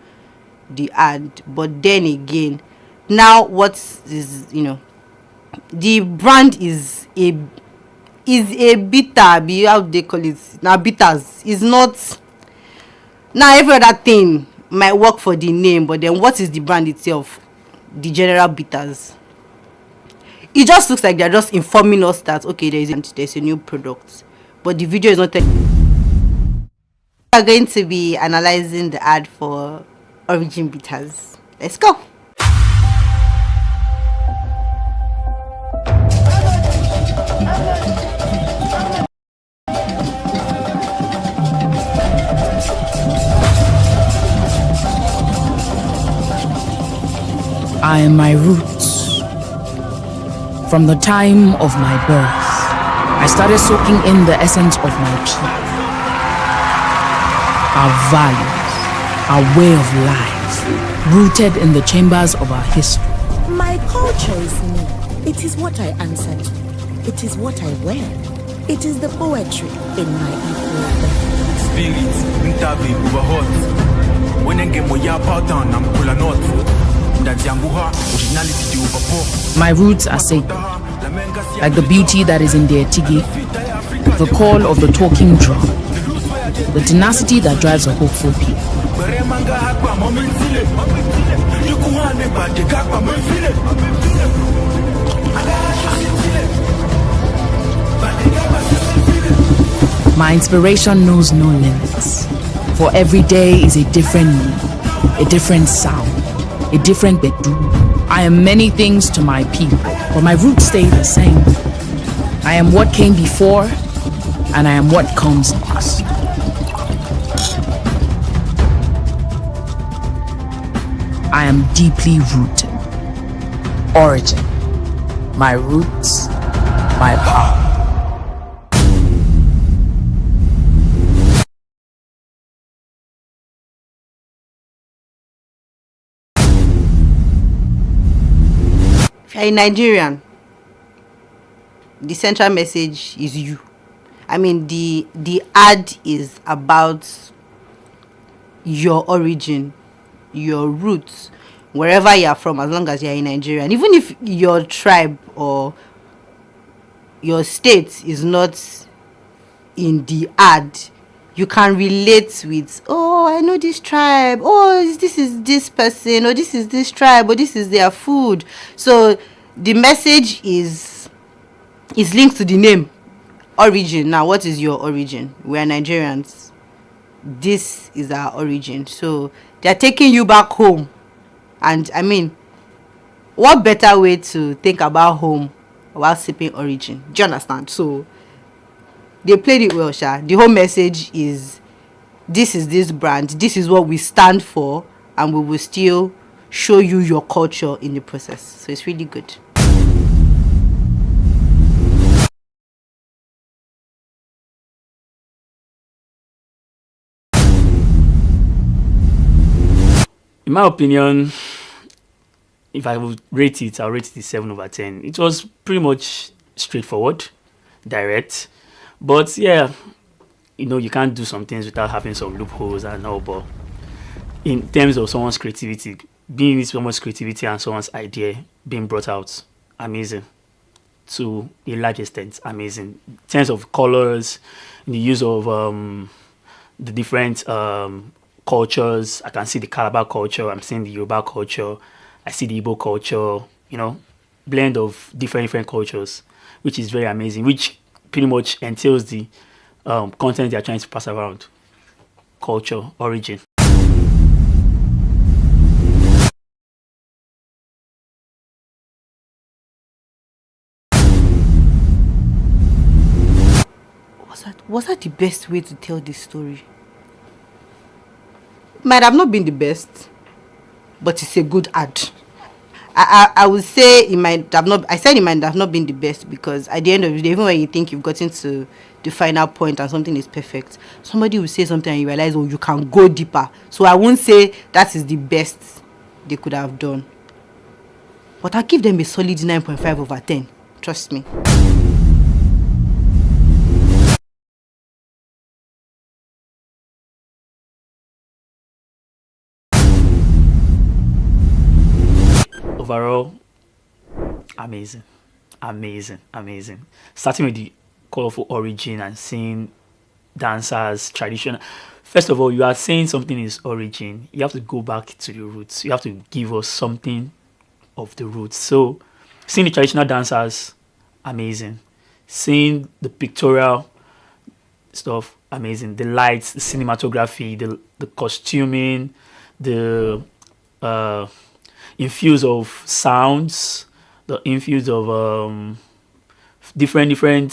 the ad, but then again, now what is the brand is a bitter, how they call it now, bitters is not. Now every other thing might work for the name, but then what is the brand itself? The general bitters. It just looks like they're just informing us that okay, there's a new product, but the video is not. We are going to be analyzing the ad for Origin Bitters. Let's go. I am my roots. From the time of my birth, I started soaking in the essence of my people, our values, our way of life, rooted in the chambers of our history. My culture is me. It is what I answer to. It is what I wear. It is the poetry in my equal. Spirits, winter be overhot. When I get my yap out down, I'm cool and not. My roots are sacred, like the beauty that is in their tigi, the call of the talking drum, the tenacity that drives a hopeful people. My inspiration knows no limits, for every day is a different me, a different sound, a different bedroom. I am many things to my people, but my roots stay the same. I am what came before, and I am what comes next. I am deeply rooted. Origin, my roots, my power. If you're a Nigerian, the central message is you. I mean, the ad is about your origin, your roots, wherever you are from, as long as you're a Nigerian. Even if your tribe or your state is not in the ad, you can relate with, oh, I know this tribe, oh, this is this person, or this is this tribe, or this is their food. So the message is linked to the name, origin. Now, what is your origin? We are Nigerians. This is our origin. So they're taking you back home. And I mean, what better way to think about home while sipping origin? Do you understand? So they played it well, Sha. The whole message is, this is this brand, this is what we stand for, and we will still show you your culture in the process. So it's really good. In my opinion, if I would rate it, I'll rate it a 7 over 10. It was pretty much straightforward, direct. But yeah, you can't do some things without having some loopholes and all. But in terms of someone's creativity, being someone's creativity and someone's idea being brought out, amazing. To a large extent, amazing. In terms of colors, in the use of the different cultures, I can see the Calabar culture, I'm seeing the Yoruba culture, I see the Igbo culture, blend of different cultures, which is very amazing, which pretty much entails the content they are trying to pass around. Culture, origin. Was that the best way to tell this story? Might have not been the best, but it's a good ad. I would say it might have not. I said it might have not been the best because at the end of the day, even when you think you've gotten to the final point and something is perfect, somebody will say something and you realize, oh, you can go deeper. So I won't say that is the best they could have done, but I'll give them a solid 9.5 over 10. Trust me. Overall, amazing. Starting with the colorful origin and seeing dancers, traditional. First of all, you are saying something is origin. You have to go back to the roots. You have to give us something of the roots. So, seeing the traditional dancers, amazing. Seeing the pictorial stuff, amazing. The lights, the cinematography, the costuming, the infuse of sounds, the infuse of different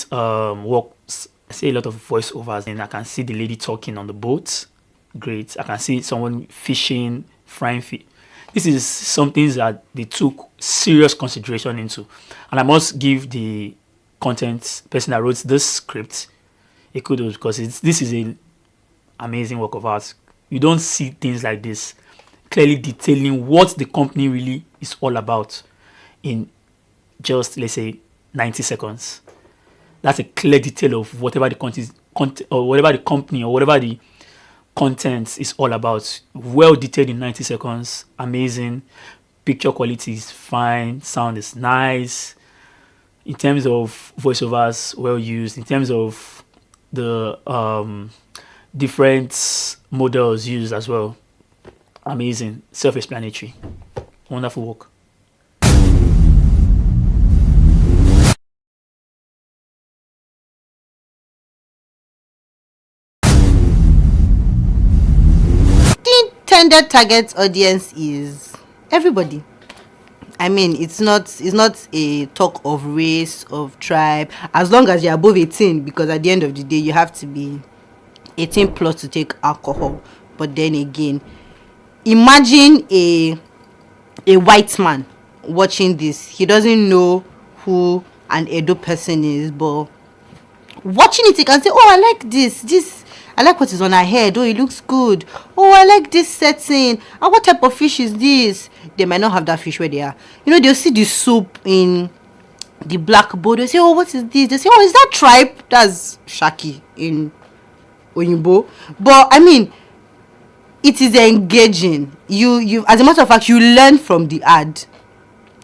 works. I see a lot of voiceovers, and I can see the lady talking on the boat. Great. I can see someone fishing, frying fish. This is something that they took serious consideration into, and I must give the content person that wrote this script a kudos because this is a amazing work of art. You don't see things like this, clearly detailing what the company really is all about in just, let's say, 90 seconds. That's a clear detail of whatever the content or whatever the company or whatever the content is all about. Well detailed in 90 seconds. Amazing. Picture quality is fine. Sound is nice. In terms of voiceovers, well used. In terms of the different models used as well. Amazing. Self-explanatory. Wonderful work. The intended target audience is everybody. I mean, it's not a talk of race, of tribe, as long as you're above 18, because at the end of the day, you have to be 18 plus to take alcohol. But then again, imagine a white man watching this. He doesn't know who an Edo person is, but watching it, he can say, oh, I like this. I like what is on her head. Oh, it looks good. Oh, I like this setting. And what type of fish is this? They might not have that fish where they are. You know, they'll see the soup in the black bowl. They'll say, oh, what is this? They say, oh, is that tripe? That's shaki in Oyinbo. But, I mean, it is engaging. You, as a matter of fact, you learn from the ad.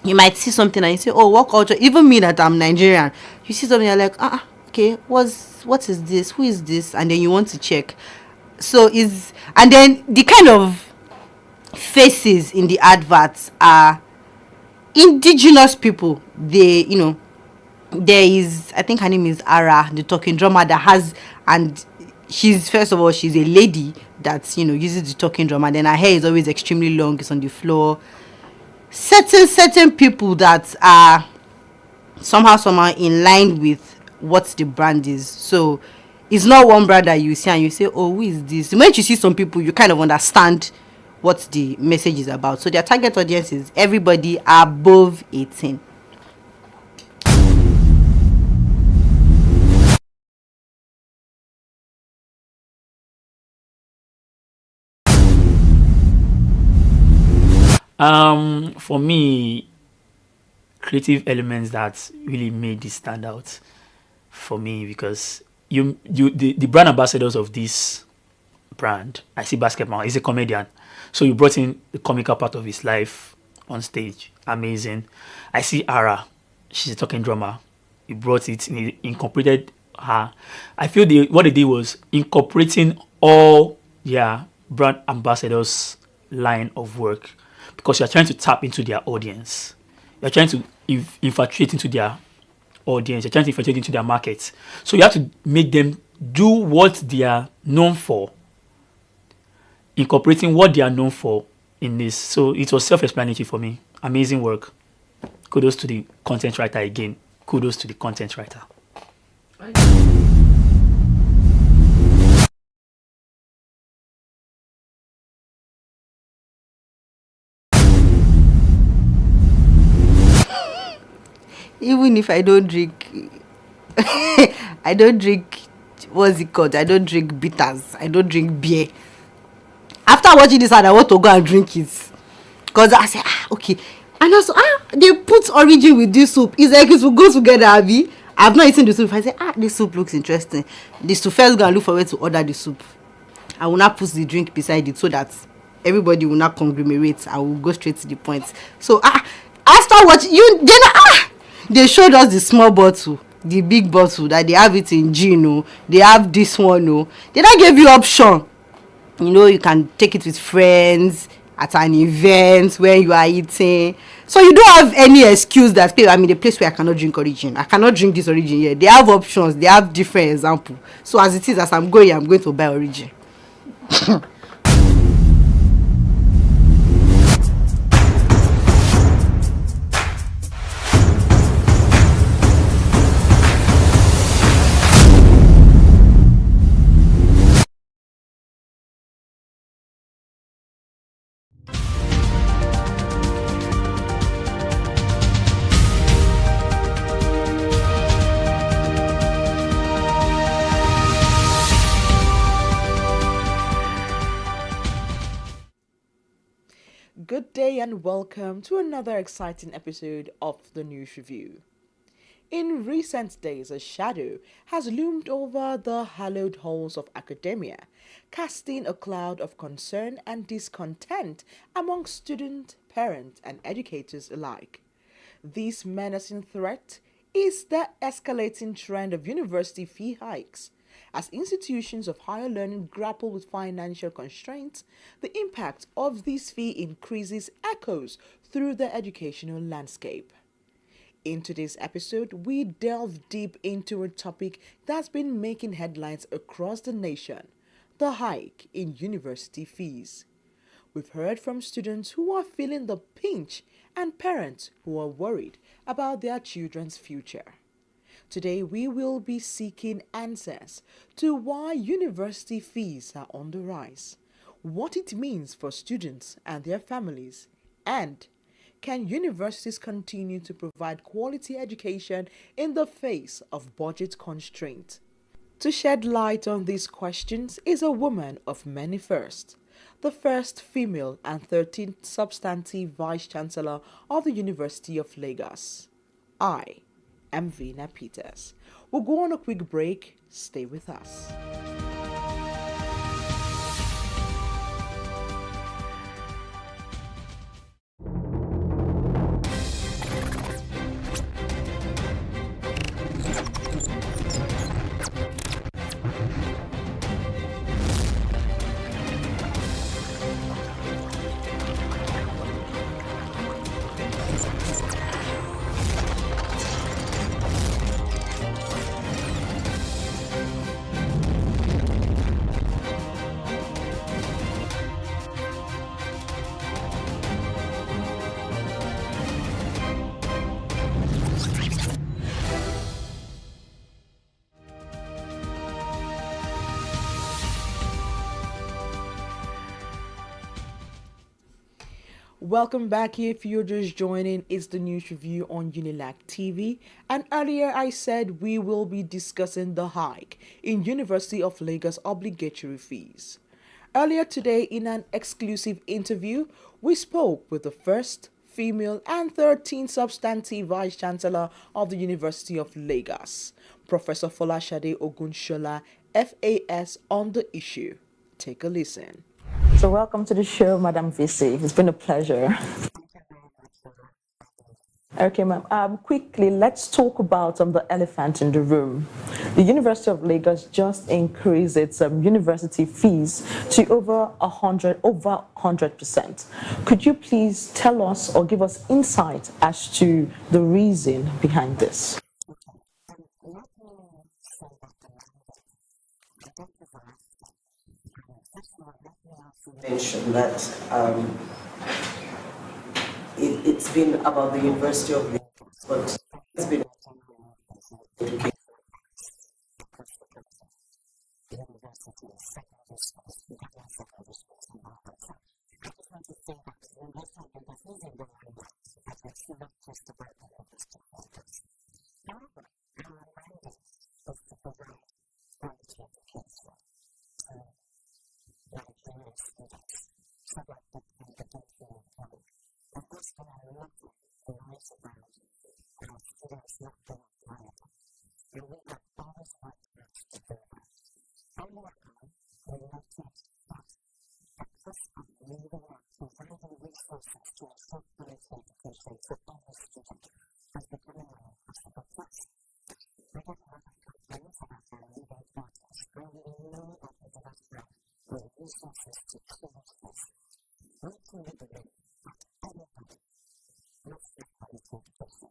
You might see something and you say, oh, what culture? Even me that I'm Nigerian. You see something, you're like, okay, what is this? Who is this? And then you want to check. So and then the kind of faces in the adverts are indigenous people. They, there is, I think her name is Ara, the talking drummer that has, and first of all, she's a lady that, uses the talking drum, and then her hair is always extremely long, it's on the floor. Certain people that are somehow in line with what the brand is. So it's not one brand that you see and you say, oh, who is this? When you see some people, you kind of understand what the message is about. So their target audience is everybody above 18. For me, creative elements that really made this stand out for me, because the brand ambassadors of this brand, I see Basketball, he's a comedian, so you brought in the comical part of his life on stage. Amazing. I see Ara, she's a talking drummer, you brought it, he incorporated her. I feel what they did was incorporating all their brand ambassadors line of work, because you're trying to tap into their audience. You're trying to infiltrate into their audience. You're trying to infiltrate into their markets. So you have to make them do what they are known for, incorporating what they are known for in this. So it was self-explanatory for me. Amazing work. Kudos to the content writer again. Kudos to the content writer. Even if I don't drink, I don't drink, what's it called? I don't drink bitters. I don't drink beer. After watching this, I want to go and drink it. Because I said, okay. And also, they put origin with this soup. It's like it will go together, Abby. I've not eaten the soup. I said, this soup looks interesting. This to first go and look for where to order the soup. I will not put the drink beside it so that everybody will not conglomerate. I will go straight to the point. So, after watching, they showed us the small bottle, the big bottle that they have it in gin. They have this one. They don't give you option. You can take it with friends at an event when you are eating. So you don't have any excuse that I'm in a place where I cannot drink origin. I cannot drink this origin here. They have options. They have different examples. So as it is, as I'm going to buy origin. Good day and welcome to another exciting episode of the News Review. In recent days, a shadow has loomed over the hallowed halls of academia, casting a cloud of concern and discontent among students, parents, and educators alike. This menacing threat is the escalating trend of university fee hikes. As institutions of higher learning grapple with financial constraints, the impact of these fee increases echoes through the educational landscape. In today's episode, we delve deep into a topic that's been making headlines across the nation: the hike in university fees. We've heard from students who are feeling the pinch and parents who are worried about their children's future. Today, we will be seeking answers to why university fees are on the rise, what it means for students and their families, and can universities continue to provide quality education in the face of budget constraints? To shed light on these questions is a woman of many firsts, the first female and 13th substantive Vice-Chancellor of the University of Lagos. I'm Vina Peters. We'll go on a quick break. Stay with us. Welcome back. If you're just joining, it's the News Review on Unilag TV. And earlier I said we will be discussing the hike in University of Lagos obligatory fees. Earlier today, in an exclusive interview, we spoke with the first female and 13th substantive Vice-Chancellor of the University of Lagos, Professor Folashade Ogunshola, FAS, on the issue. Take a listen. So welcome to the show, Madam VC. It's been a pleasure. Okay, ma'am. Quickly, let's talk about the elephant in the room. The University of Lagos just increased its university fees to over 100%. Could you please tell us or give us insight as to the reason behind this? mention that it's been about the University of Lagos, but it's been education.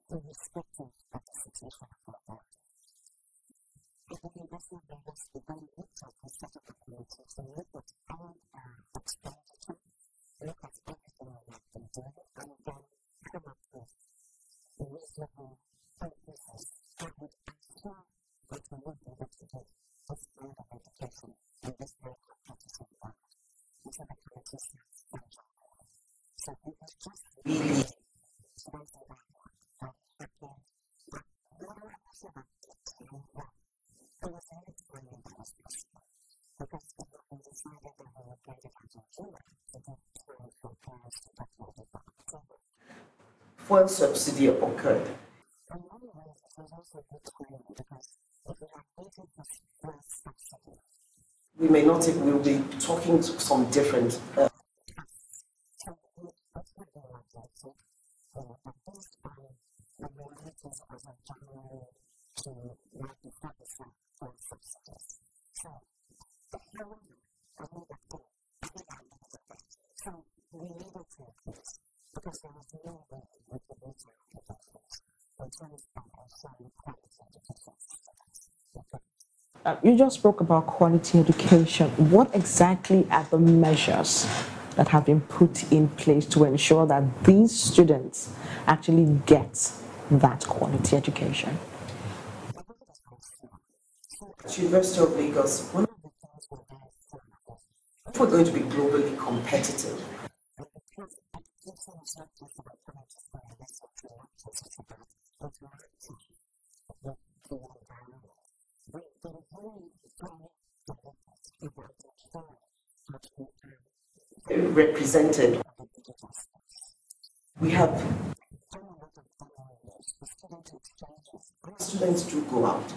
Really fuel subsidy occurred. We may not, we'll be talking to some different You just spoke about quality education. What exactly are the measures that have been put in place to ensure that these students actually get that quality education? at University of Lagos. If we're going to be globally competitive, represented, we have students do go out.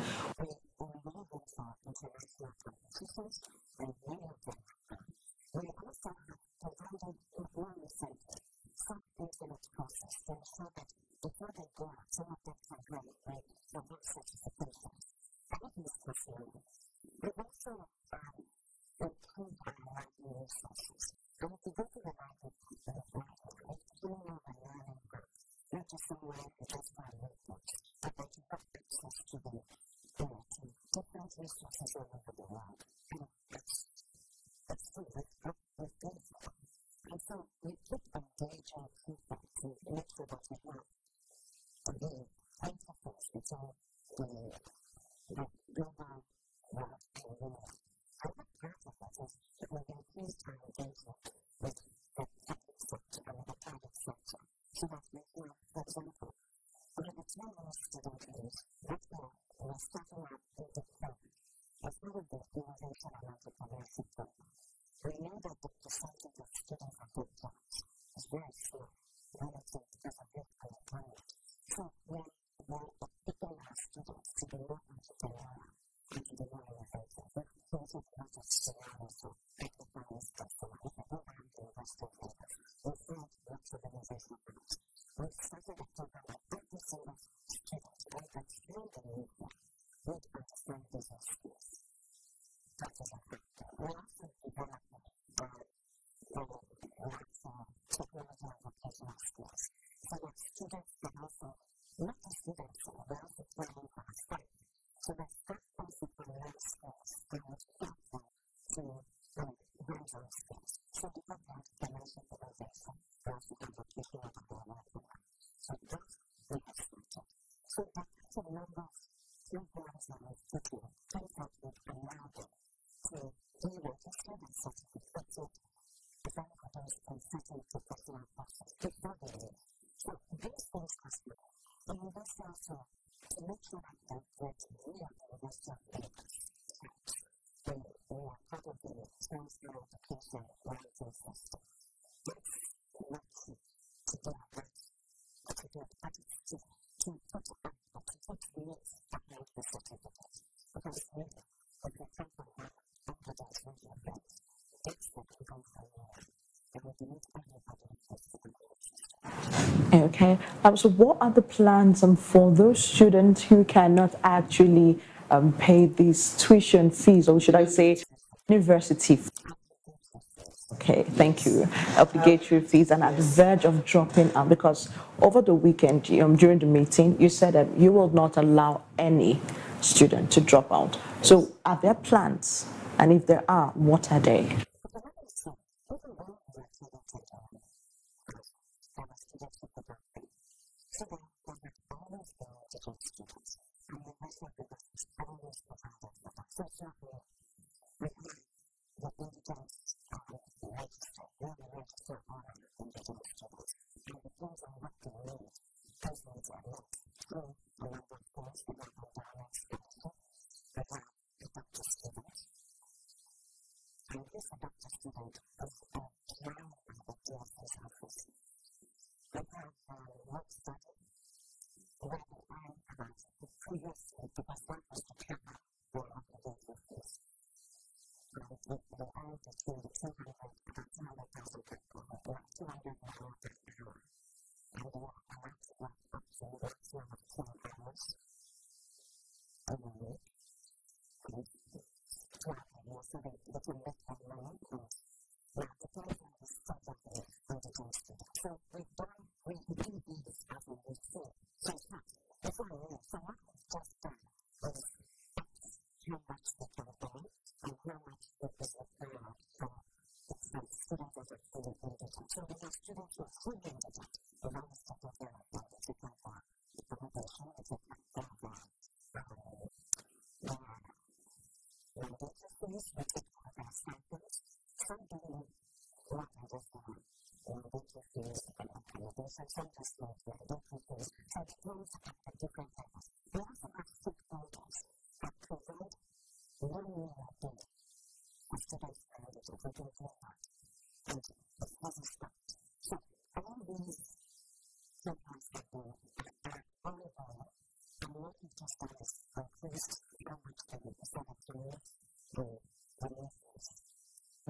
Okay. So what are the plans for those students who cannot actually pay these tuition fees, or should I say university fees? Okay, thank you. Obligatory fees, and at the verge of dropping out, because over the weekend, during the meeting, you said that you will not allow any student to drop out. So are there plans? And if there are, what are they?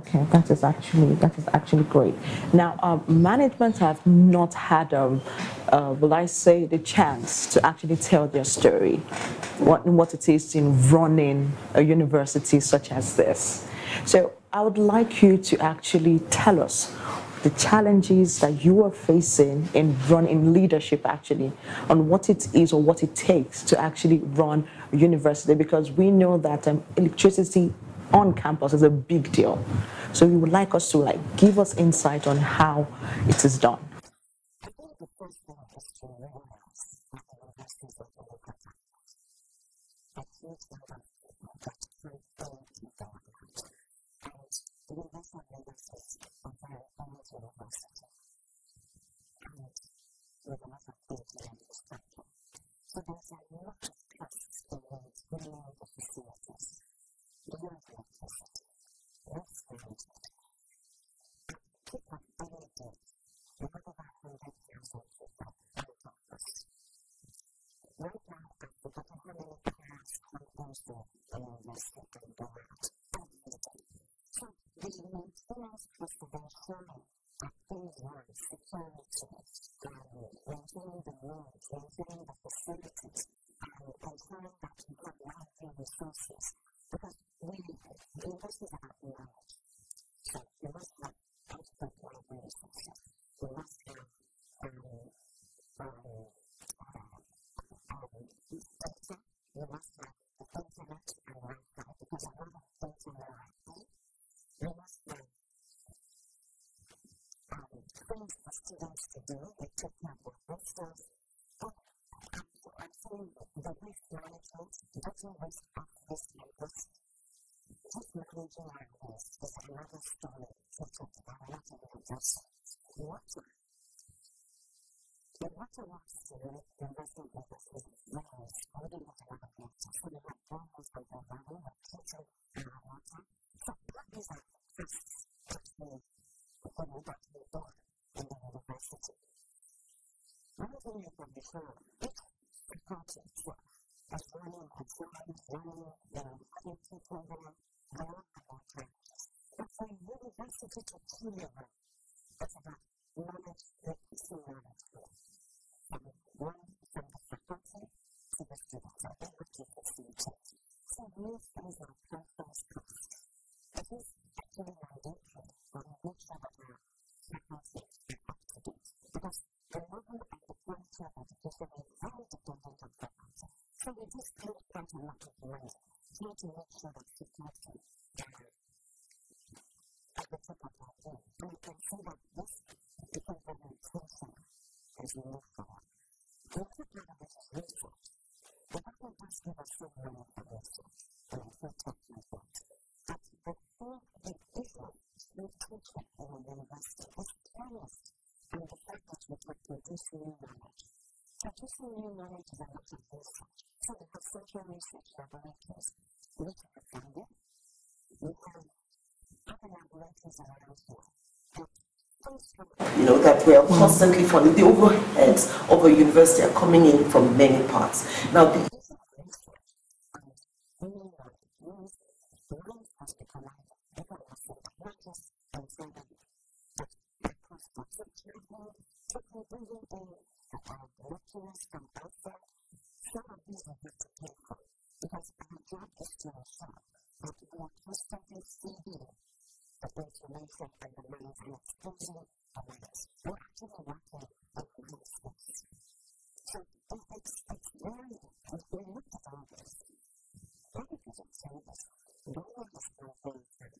Okay, that is actually great. Now, management have not had, will I say, the chance to actually tell their story, what it is in running a university such as this. So, I would like you to actually tell us the challenges that you are facing in running leadership, actually, on what it is or what it takes to actually run a university, because we know that electricity on campus is a big deal. So we would like us to give us insight on how it is done. saying the waste management, getting waste off this campus, just managing our waste is another story to talk about. I'm not even address water. The water works to make the investment purposes lands. We don't have a lot of water, so we have almost like a valley of treating our water. So what is our first actually when we got to the door in the university? One thing you can be sure, each faculty itself is running a plan, running their quality program, their own practice. But for a university to truly work, it's about knowledge, literacy, knowledge growth. From the faculty to the students, or everything is needed. So these things are preference cost. It is actually mandated when we make sure that our faculty are up to date. Because the level and the quality of education is very dependent on faculty. So we just spend quite a lot of money trying to make sure that faculty are at the top of our game. And we can see that this becomes very essential as we move forward. The other part of it is research. The government does give us some money for research, and I feel talking about it. But the third big issue with teaching in a university is careless, and the fact that we can produce new knowledge. Producing new knowledge is a lot of research. So we have central research laboratories. We can find it. We have other laboratories around here. That we are constantly funding. The overheads of a university are coming in from many parts. Now, the some of these we have to pay for because our job is to ensure that we are constantly feeding the information and the minds and exposing the minds. We're actually working on the minds. So it's very, if we look at all this, everything is service. No one is going to very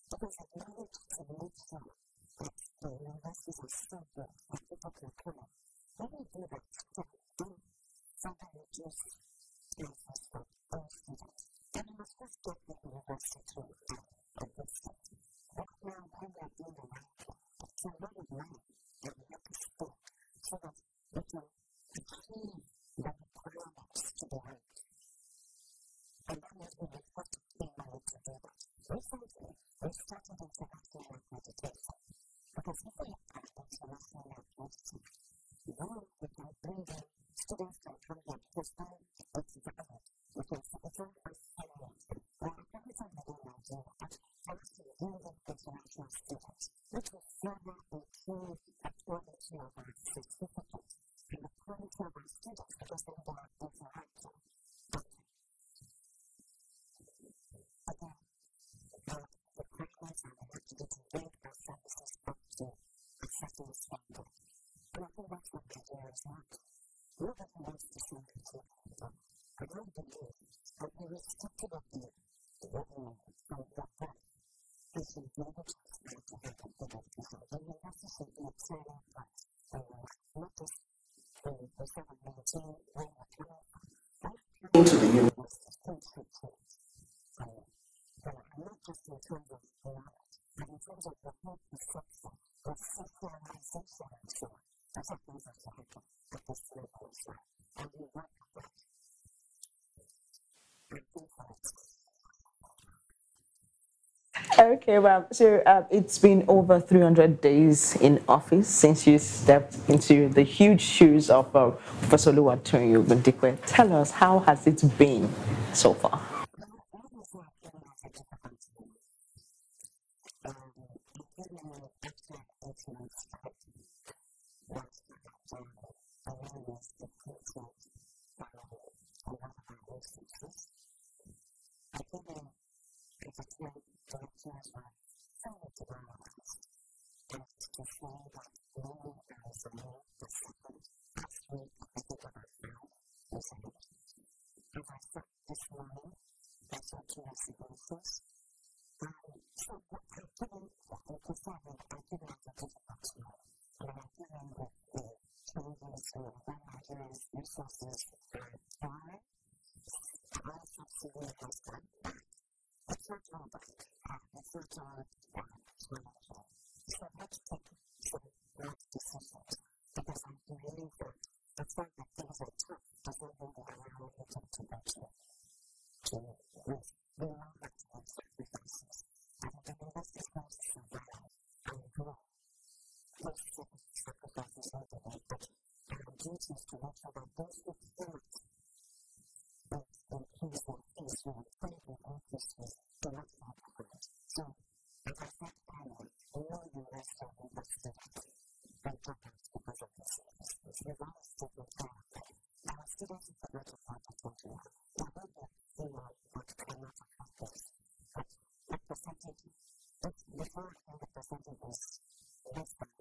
because I've managed to make sure that the universities are so good that people can come in. When we do that, then something reduce spaces for all students. And we must just get the university to a good start. Right now, when we are doing the right thing, it's a lot of money that we have to spend so that we can achieve the requirements to be right. And that means we will have to pay money to do that. Recently, we started international accreditation because if we have international accreditation, then we can bring in students from Canada because then it's valid. We can say it's all for failure. Now, every time we do Nigeria, thanks to bringing international students, which will further improve the quality of our certificates and the quality of our students because then they are interacting. Again, the requirements are we have to get to bring our services up to a certain standard. And I think that's what Nigeria is not. Nobody wants to see people. I don't believe that irrespective of the revenue from that part, we should be able to expand to have a bigger people. The university should be a turning point in life, not just the sort of maintain where we're coming from. into the university. And not just in terms of knowledge, but in terms of the whole perception, the socialization and so on. That's what things have to happen at this level as well. And we work on that. Okay, well, so it's been over 300 days in office since you stepped into the huge shoes of Professor Oluwatunyo Ogundipe. Tell us, how has it been so far? sources are all subsidy has done. It's not all bad. It's not all financial. So let's take some right decisions because I believe that the fact that things are tough does not mean that allow you to risk. We all have to make sacrifices. And if an investor is going to survive and grow, those sacrifices will be made. But our duty is to make sure that those who cannot increase their fees through incredibly increased fees do not fall behind. So, as I said earlier, no university or investor will drop out because of this. We've always taken care of them. Our students have not afforded to do that. There will be a few more that cannot afford this. But that percentage, before I think the percentage is less than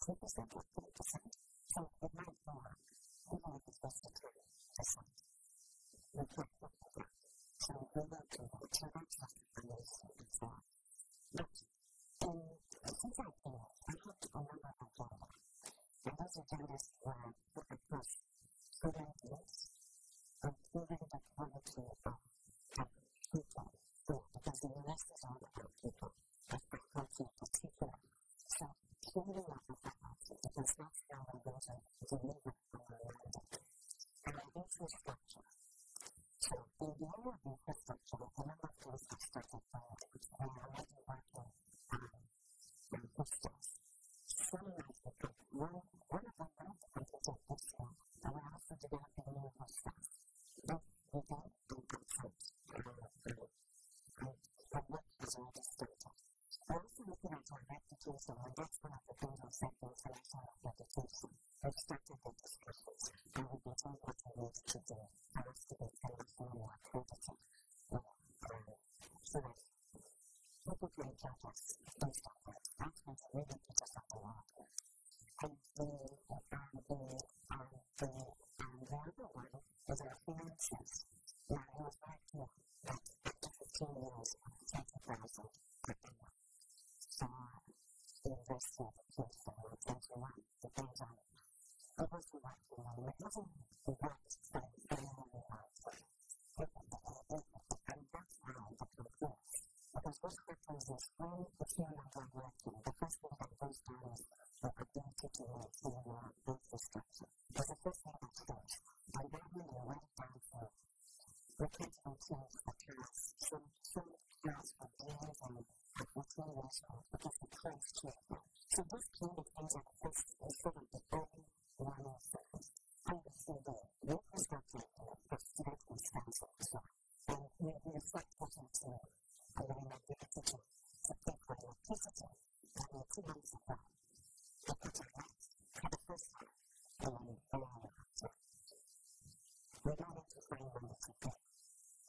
2% or 3%. So it might go up, even if it's just a 10%. We can't look at that. So we will do that. So that's what the foundation is for. But since I've been here, I had a number of agendas. And those agendas were put across student needs, improving the quality of people, because the university is all about people, the faculty in particular. So training of the faculty, because that's how we're going to deliver our mandate. And infrastructure. So in the area of infrastructure, a number of things have started going. We are already working on hostels. Some might be good. One of them might be completed this year, and we're also developing new hostels, both within and outside. And work has already started. We're also looking at our reputation, and that's one of the things we said for international accreditation. We've started the discussions, and we've been told what we need to do for us to be internationally accredited. So that people can judge us based on that. That's going to really put us on the map. And the other one is our finances. Now, it was very clear that after 15 years, 20,000 per annum for the University of Kingston or 21, depends on it. It wasn't working on it. It wasn't worked for very long. And that's how the concludes. Because what happens is when the few numbers are working, the first thing that goes down is the ability to maintain your infrastructure. It's the first thing that goes. And then when you went down for we can't even change the cars. Some cars for days and have 14 years old because the cars change them. So these kind of things are the first instead of the early warning signs. And we see the infrastructure for students and staff as well. And we start getting to allowing the ability to pay for electricity. And 2 months ago, we put a light for the first time we don't need to find money to pay.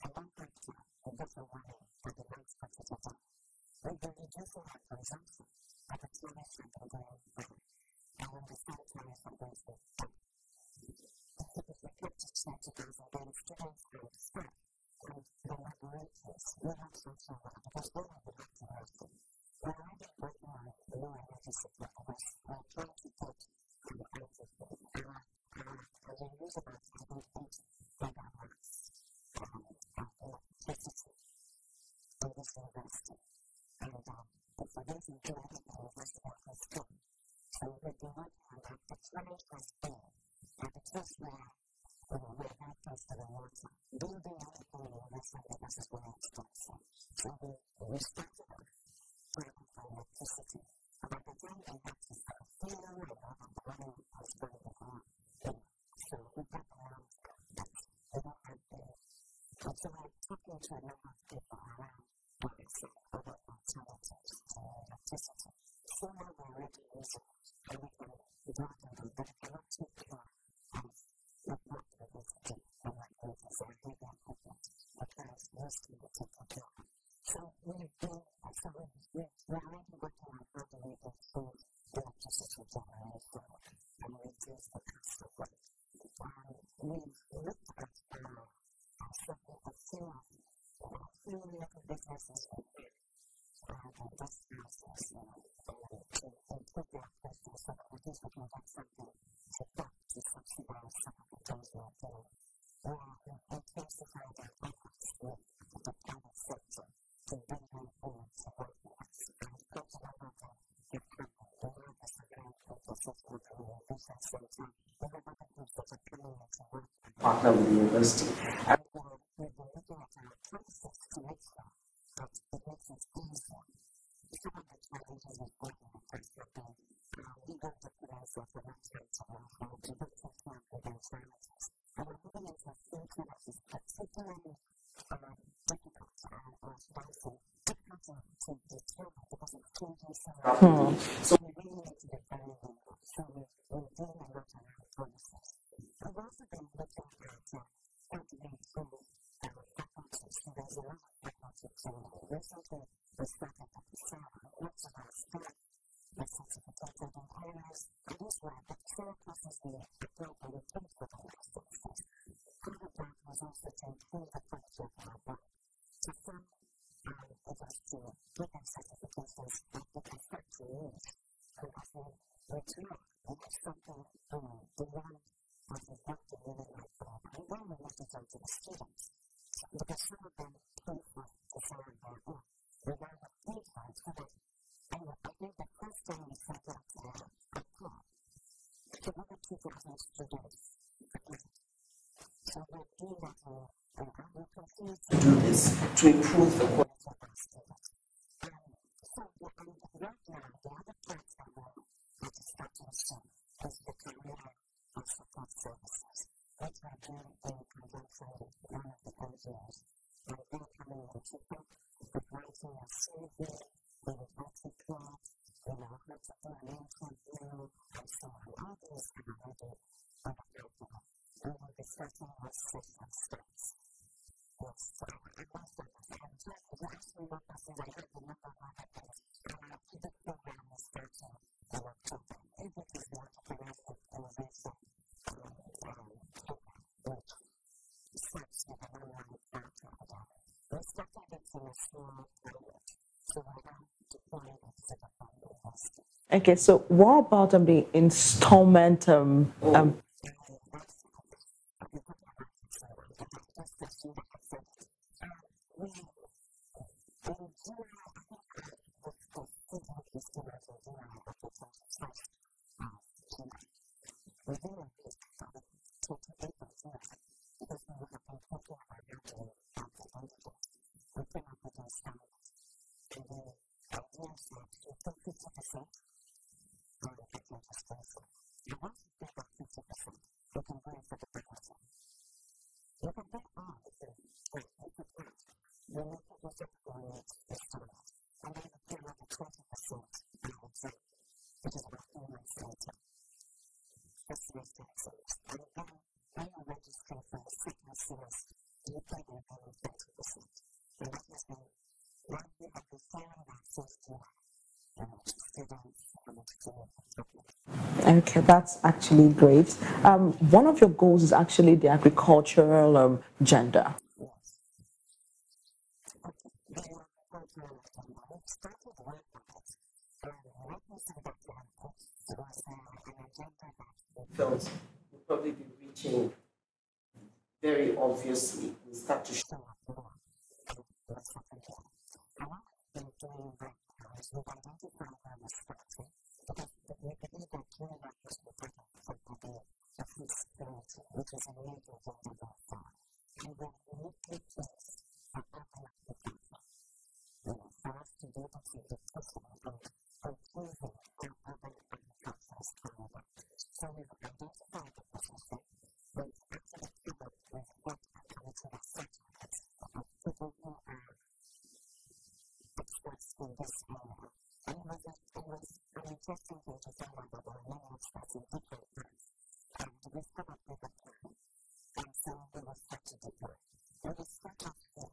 And one factor, we get a warning that the lights got it up. We've been reducing our consumption, but the tariffs have been going down. And when the same tariffs are going to be down, if we cut to 30,000, then students and staff and the laboratories will have some trouble because they will be activated. We're already working on low energy supply because we're trying to take we use about 8 megawatts of electricity in this university. And for those who do everything, the university offers free. So we've been working on that. The challenge has been at the place where we're very close to the water. Building anything in the university because it's very expensive. So we started off working for electricity. But by the time we got to start feeling like the money was going to go up. So we got around that we don't have the. And so we're talking to a number of people around what we say about alternatives to electricity. So now we're already using and we can work on them, but I cannot take care of what we're going to do and what we're going to say with the equipment because most of it taken care of. So we're already working on how do we improve electricity generation and reduce the cost of it. We've looked at a few local businesses and guest houses to improve their operations so that at least we can get something to subsidize some partner with the university. And we've been looking at our process to make sure that it makes it easier. Some of the challenges we've got in the past have been legal documents that were not meant to have to take care of eventualities. And we're moving into a future that is particularly difficult, or should I say, difficult to determine because it's changing so rapidly. So we really need to be very nimble. So we're doing a lot around policies. We've also been looking at how to improve faculty. So there's a lot of faculty training. Recently, we started at the Sarah. Lots of our staff are certificated in areas, and these were the core courses we applied and we paid for the last 6 years. Part of that was also to improve the quality of our work. So some it was to give them certifications that they can start to use and as they retire, and that's something beyond what we've worked in Unilag for. And then we left it on to the students, because some of them pay for the sale of their own. We now have paid for it so that, I think the first time we set up a club, to over 2,000 students. So we're doing that and we'll continue to do this to improve the quality of our students. So right now, the other part that we're starting soon is the career and support services, which we're doing in conjunction with one of the NGOs. And they're coming in cheaper with writing a survey, with articles, how to do an interview, and so on. All these are already on the pipeline. We will be starting with session starts. Yes, so I must have just you asked me what passes I have the number of other things. The program is starting in October. It is the entrepreneurship innovation program, which starts with an online platform. We started it in a small pilot, so we're now deploying it to the whole university. Okay, so what about the installment Okay, that's actually great. One of your goals is actually the agricultural gender. Felt will probably be reaching very obviously. We start to show up more what's happening. And what we've been doing right now is we've identified where we're starting, because we believe that Unilag is important for the food security, which is a major agenda by far. And we're uniquely placed at open up the platform. For us to be able to be pushing and improving our urban agriculture is coming up. So we've identified the position. We've actually covered with what are coming to the settlement of people who are experts in this area. And it was an interesting thing to find out that there are many experts in different parts. And we've come up with a plan. And so we will start to deploy. We will start off here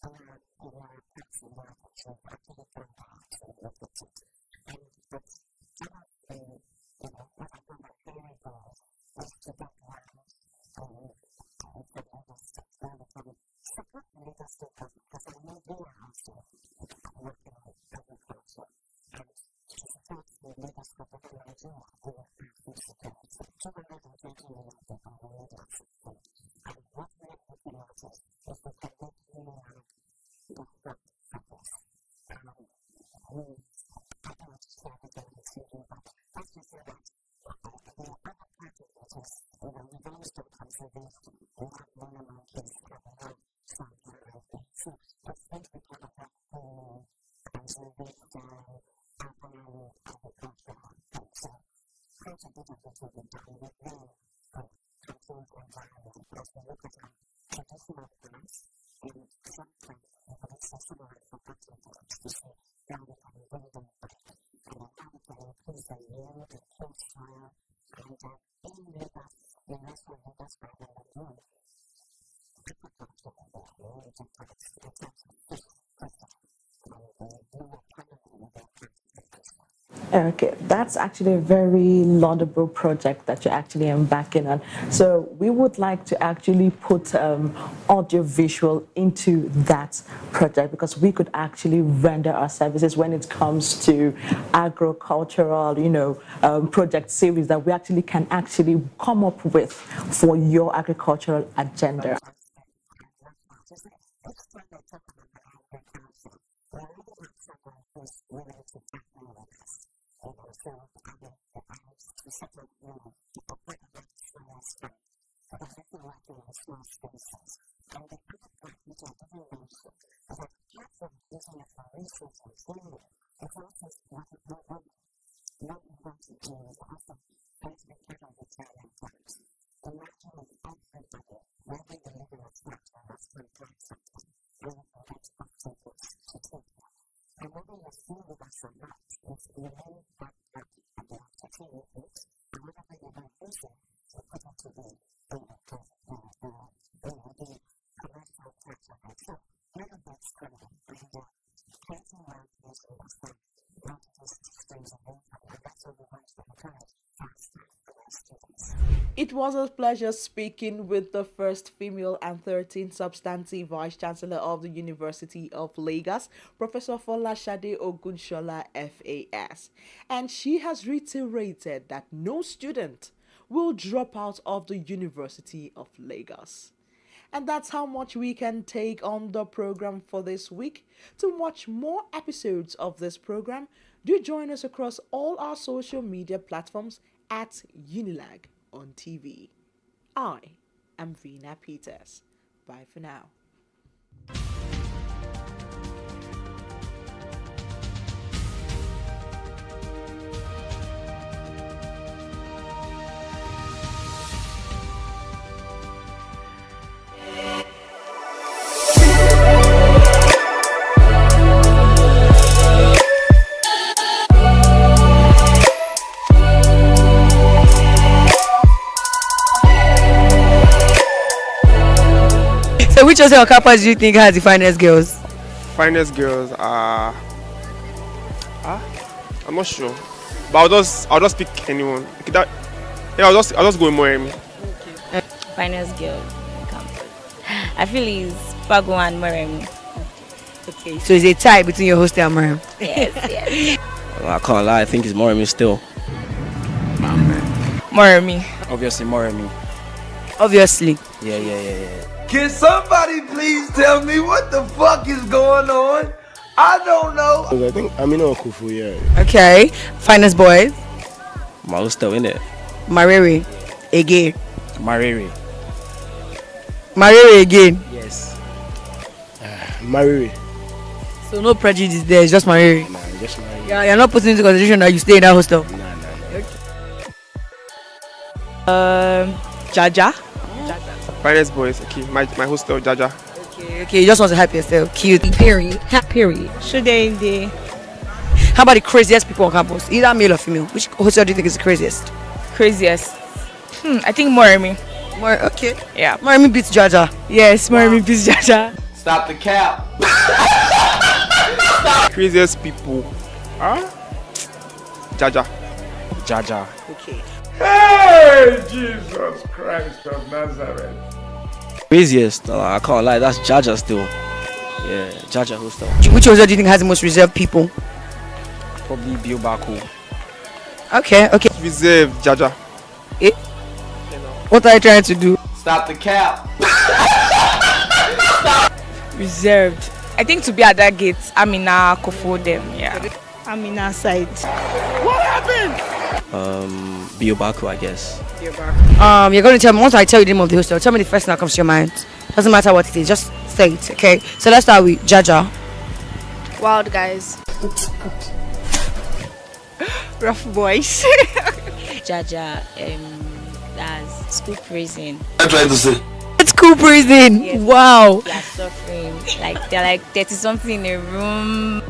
in our parts and markets. We've actually gone back to look at it. And but some of the, what I call my very goals was to get land for the Lagos State, where we can support the Lagos State government, because I know they are also working with agriculture. And to support the Lagos State of Nigeria, we will have food security. 220 million people will need access to it. And what we are looking at is if we can get Unilag to work for this. I don't want to share the game with you, but let's just say that this, we have one of my kids coming up from the so it's basically kind of like this agricultural thing. So quite a bit of it will be done within the controlled environment as we look at our traditional plants and sometimes some of it for agriculture to see how we can bring them back and then how we can increase the yield and kill soil and in Lagos, the rest of Lagos rather than doing agriculture major parts in terms of fish processing and the blue economy with their Okay, that's actually a very laudable project that you're actually embarking on. So we would like to actually put audio visual into that project because we could actually render our services when it comes to agricultural, project series that we actually can actually come up with for your agricultural agenda. It was a pleasure speaking with the first female and 13th substantive Vice Chancellor of the University of Lagos, Professor Folashade Ogunshola, FAS. And she has reiterated that no student will drop out of the University of Lagos. And that's how much we can take on the program for this week. To watch more episodes of this program, do join us across all our social media platforms at Unilag on TV. I am Vina Peters. Bye for now. So which of your campus do you think has the finest girls? Finest girls are I'm not sure. But I'll just pick anyone. I'll just go with Moremi. Okay. Finest girl in campus. I feel it's Pago and Moremi. Okay. So it's a tie between your hostel and Moremi. Yes. Well, I can't lie, I think it's Moremi still. Moremi. Obviously Moremi. Obviously. Yeah. Can somebody please tell me what the fuck is going on? I don't know. I think Amina Okufu, yeah. Okay. Finest boys. My hostel, innit? Mariri. Again. Mariri. Mariri again. Yes. Mariri. So no prejudice there, it's just Mariri. Nah, just Mariri. Yeah, you're not putting into consideration that you stay in that hostel. Nah. Okay. Jaja. Finest boys, okay. My hostel, Jaja. Okay, you just want to hype yourself. Cute. Period. Should they? How about the craziest people on campus? Either male or female. Which hostel do you think is the craziest? Craziest? I think Moremi. Okay. Yeah. Moremi beats Jaja. Yes, Moremi beats Jaja. Stop the cap. Craziest people. Jaja. Okay. Hey, Jesus Christ of Nazareth. Craziest, I can't lie, that's Jaja still. Yeah, Jaja hostel. Which hostel do you think has the most reserved people? Probably Biobaku. Okay. Reserve, Jaja. What are you trying to do? Stop the cap. Reserved. I think to be at that gate, Amina Kofo them. Yeah. Amina side. What happened? Biobaku, I guess. You're going to tell me, once I tell you the name of the hostel, tell me the first thing that comes to your mind. Doesn't matter what it is, just say it, okay? So let's start with Jaja. Wild guys. Rough boys. Jaja, that's school prison. I'm trying to say. It's school prison. Yes. Wow. They are suffering. Like they're like 30 something in a room.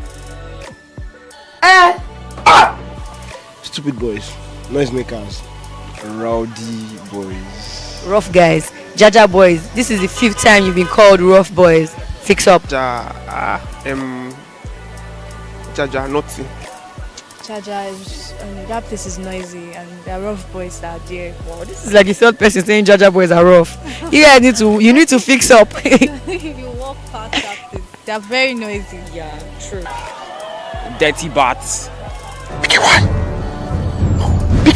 Stupid boys, noisemakers, rowdy boys. Rough guys. Jaja boys. This is the 5th time you've been called rough boys. Fix up. Jaja, naughty. Jaja is that place is noisy and there are rough boys that are there. Wow, this is like the 3rd person saying Jaja boys are rough. You guys need to fix up. If you walk past that place, they are very noisy. Yeah, true. Dirty bats. Pick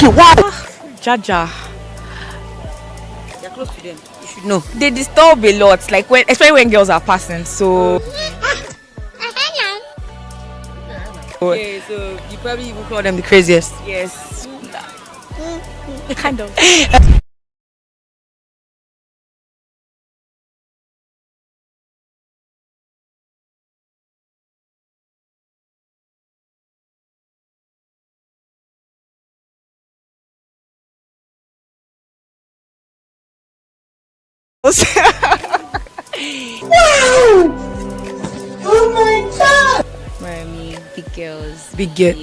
it what? Jaja. You're close to them. You should know. They disturb a lot, like especially when girls are passing. So. Okay, so you probably even call them the craziest. Yes. Kind of. Wow! Oh my god! Miami, big girls. Big girl.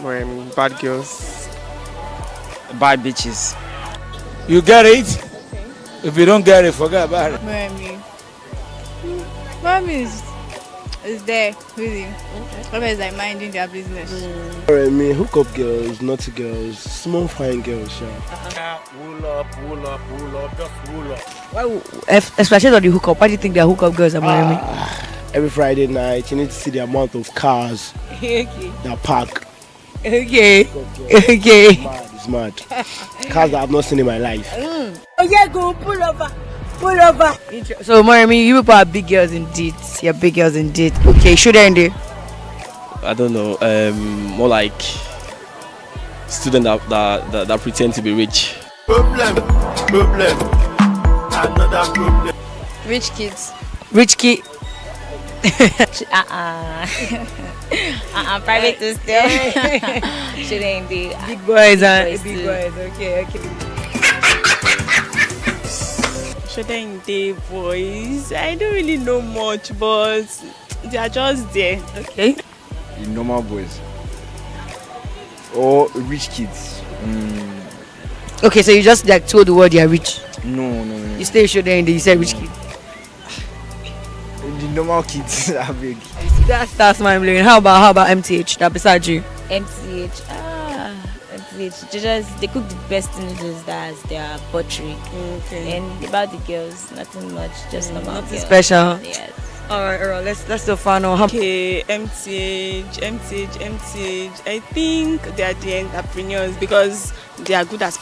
Miami, bad girls. Bad bitches. You get it? Okay. If you don't get it, forget about it. Miami. Miami is there with you. Always like minding their business. Miami, hookup girls, naughty girls, small fine girls, Wool up, just wool up. Why, especially on the hookup, why do you think they're hookup girls at Miami? Every Friday night, you need to see the amount of cars that park. Okay. It's mad. Cars that I've not seen in my life. Oh yeah, go pull over. Pull over. So Miami, you people are big girls indeed. You're big girls indeed. Okay, should I end? I don't know. More like students that pretend to be rich. Problem. Another problem. Rich kids. Rich kid. Private to still. Shouldn't be. Big boys and big boys. Okay. Shouldn't they boys? I don't really know much, but they are just there. Okay. The normal boys. Or rich kids. Okay, so you just like told the world you are rich. No. You stay shouldn't you said rich kid. The normal kids are big. That's my blowing. How about MTH? That beside you? MTH. They cook the best noodles. That's their pottery. Okay. And about the girls, nothing much, just normal. Nothing special. Yes. Alright. Let's still find out. Okay, MTH. I think they are the entrepreneurs because they are good as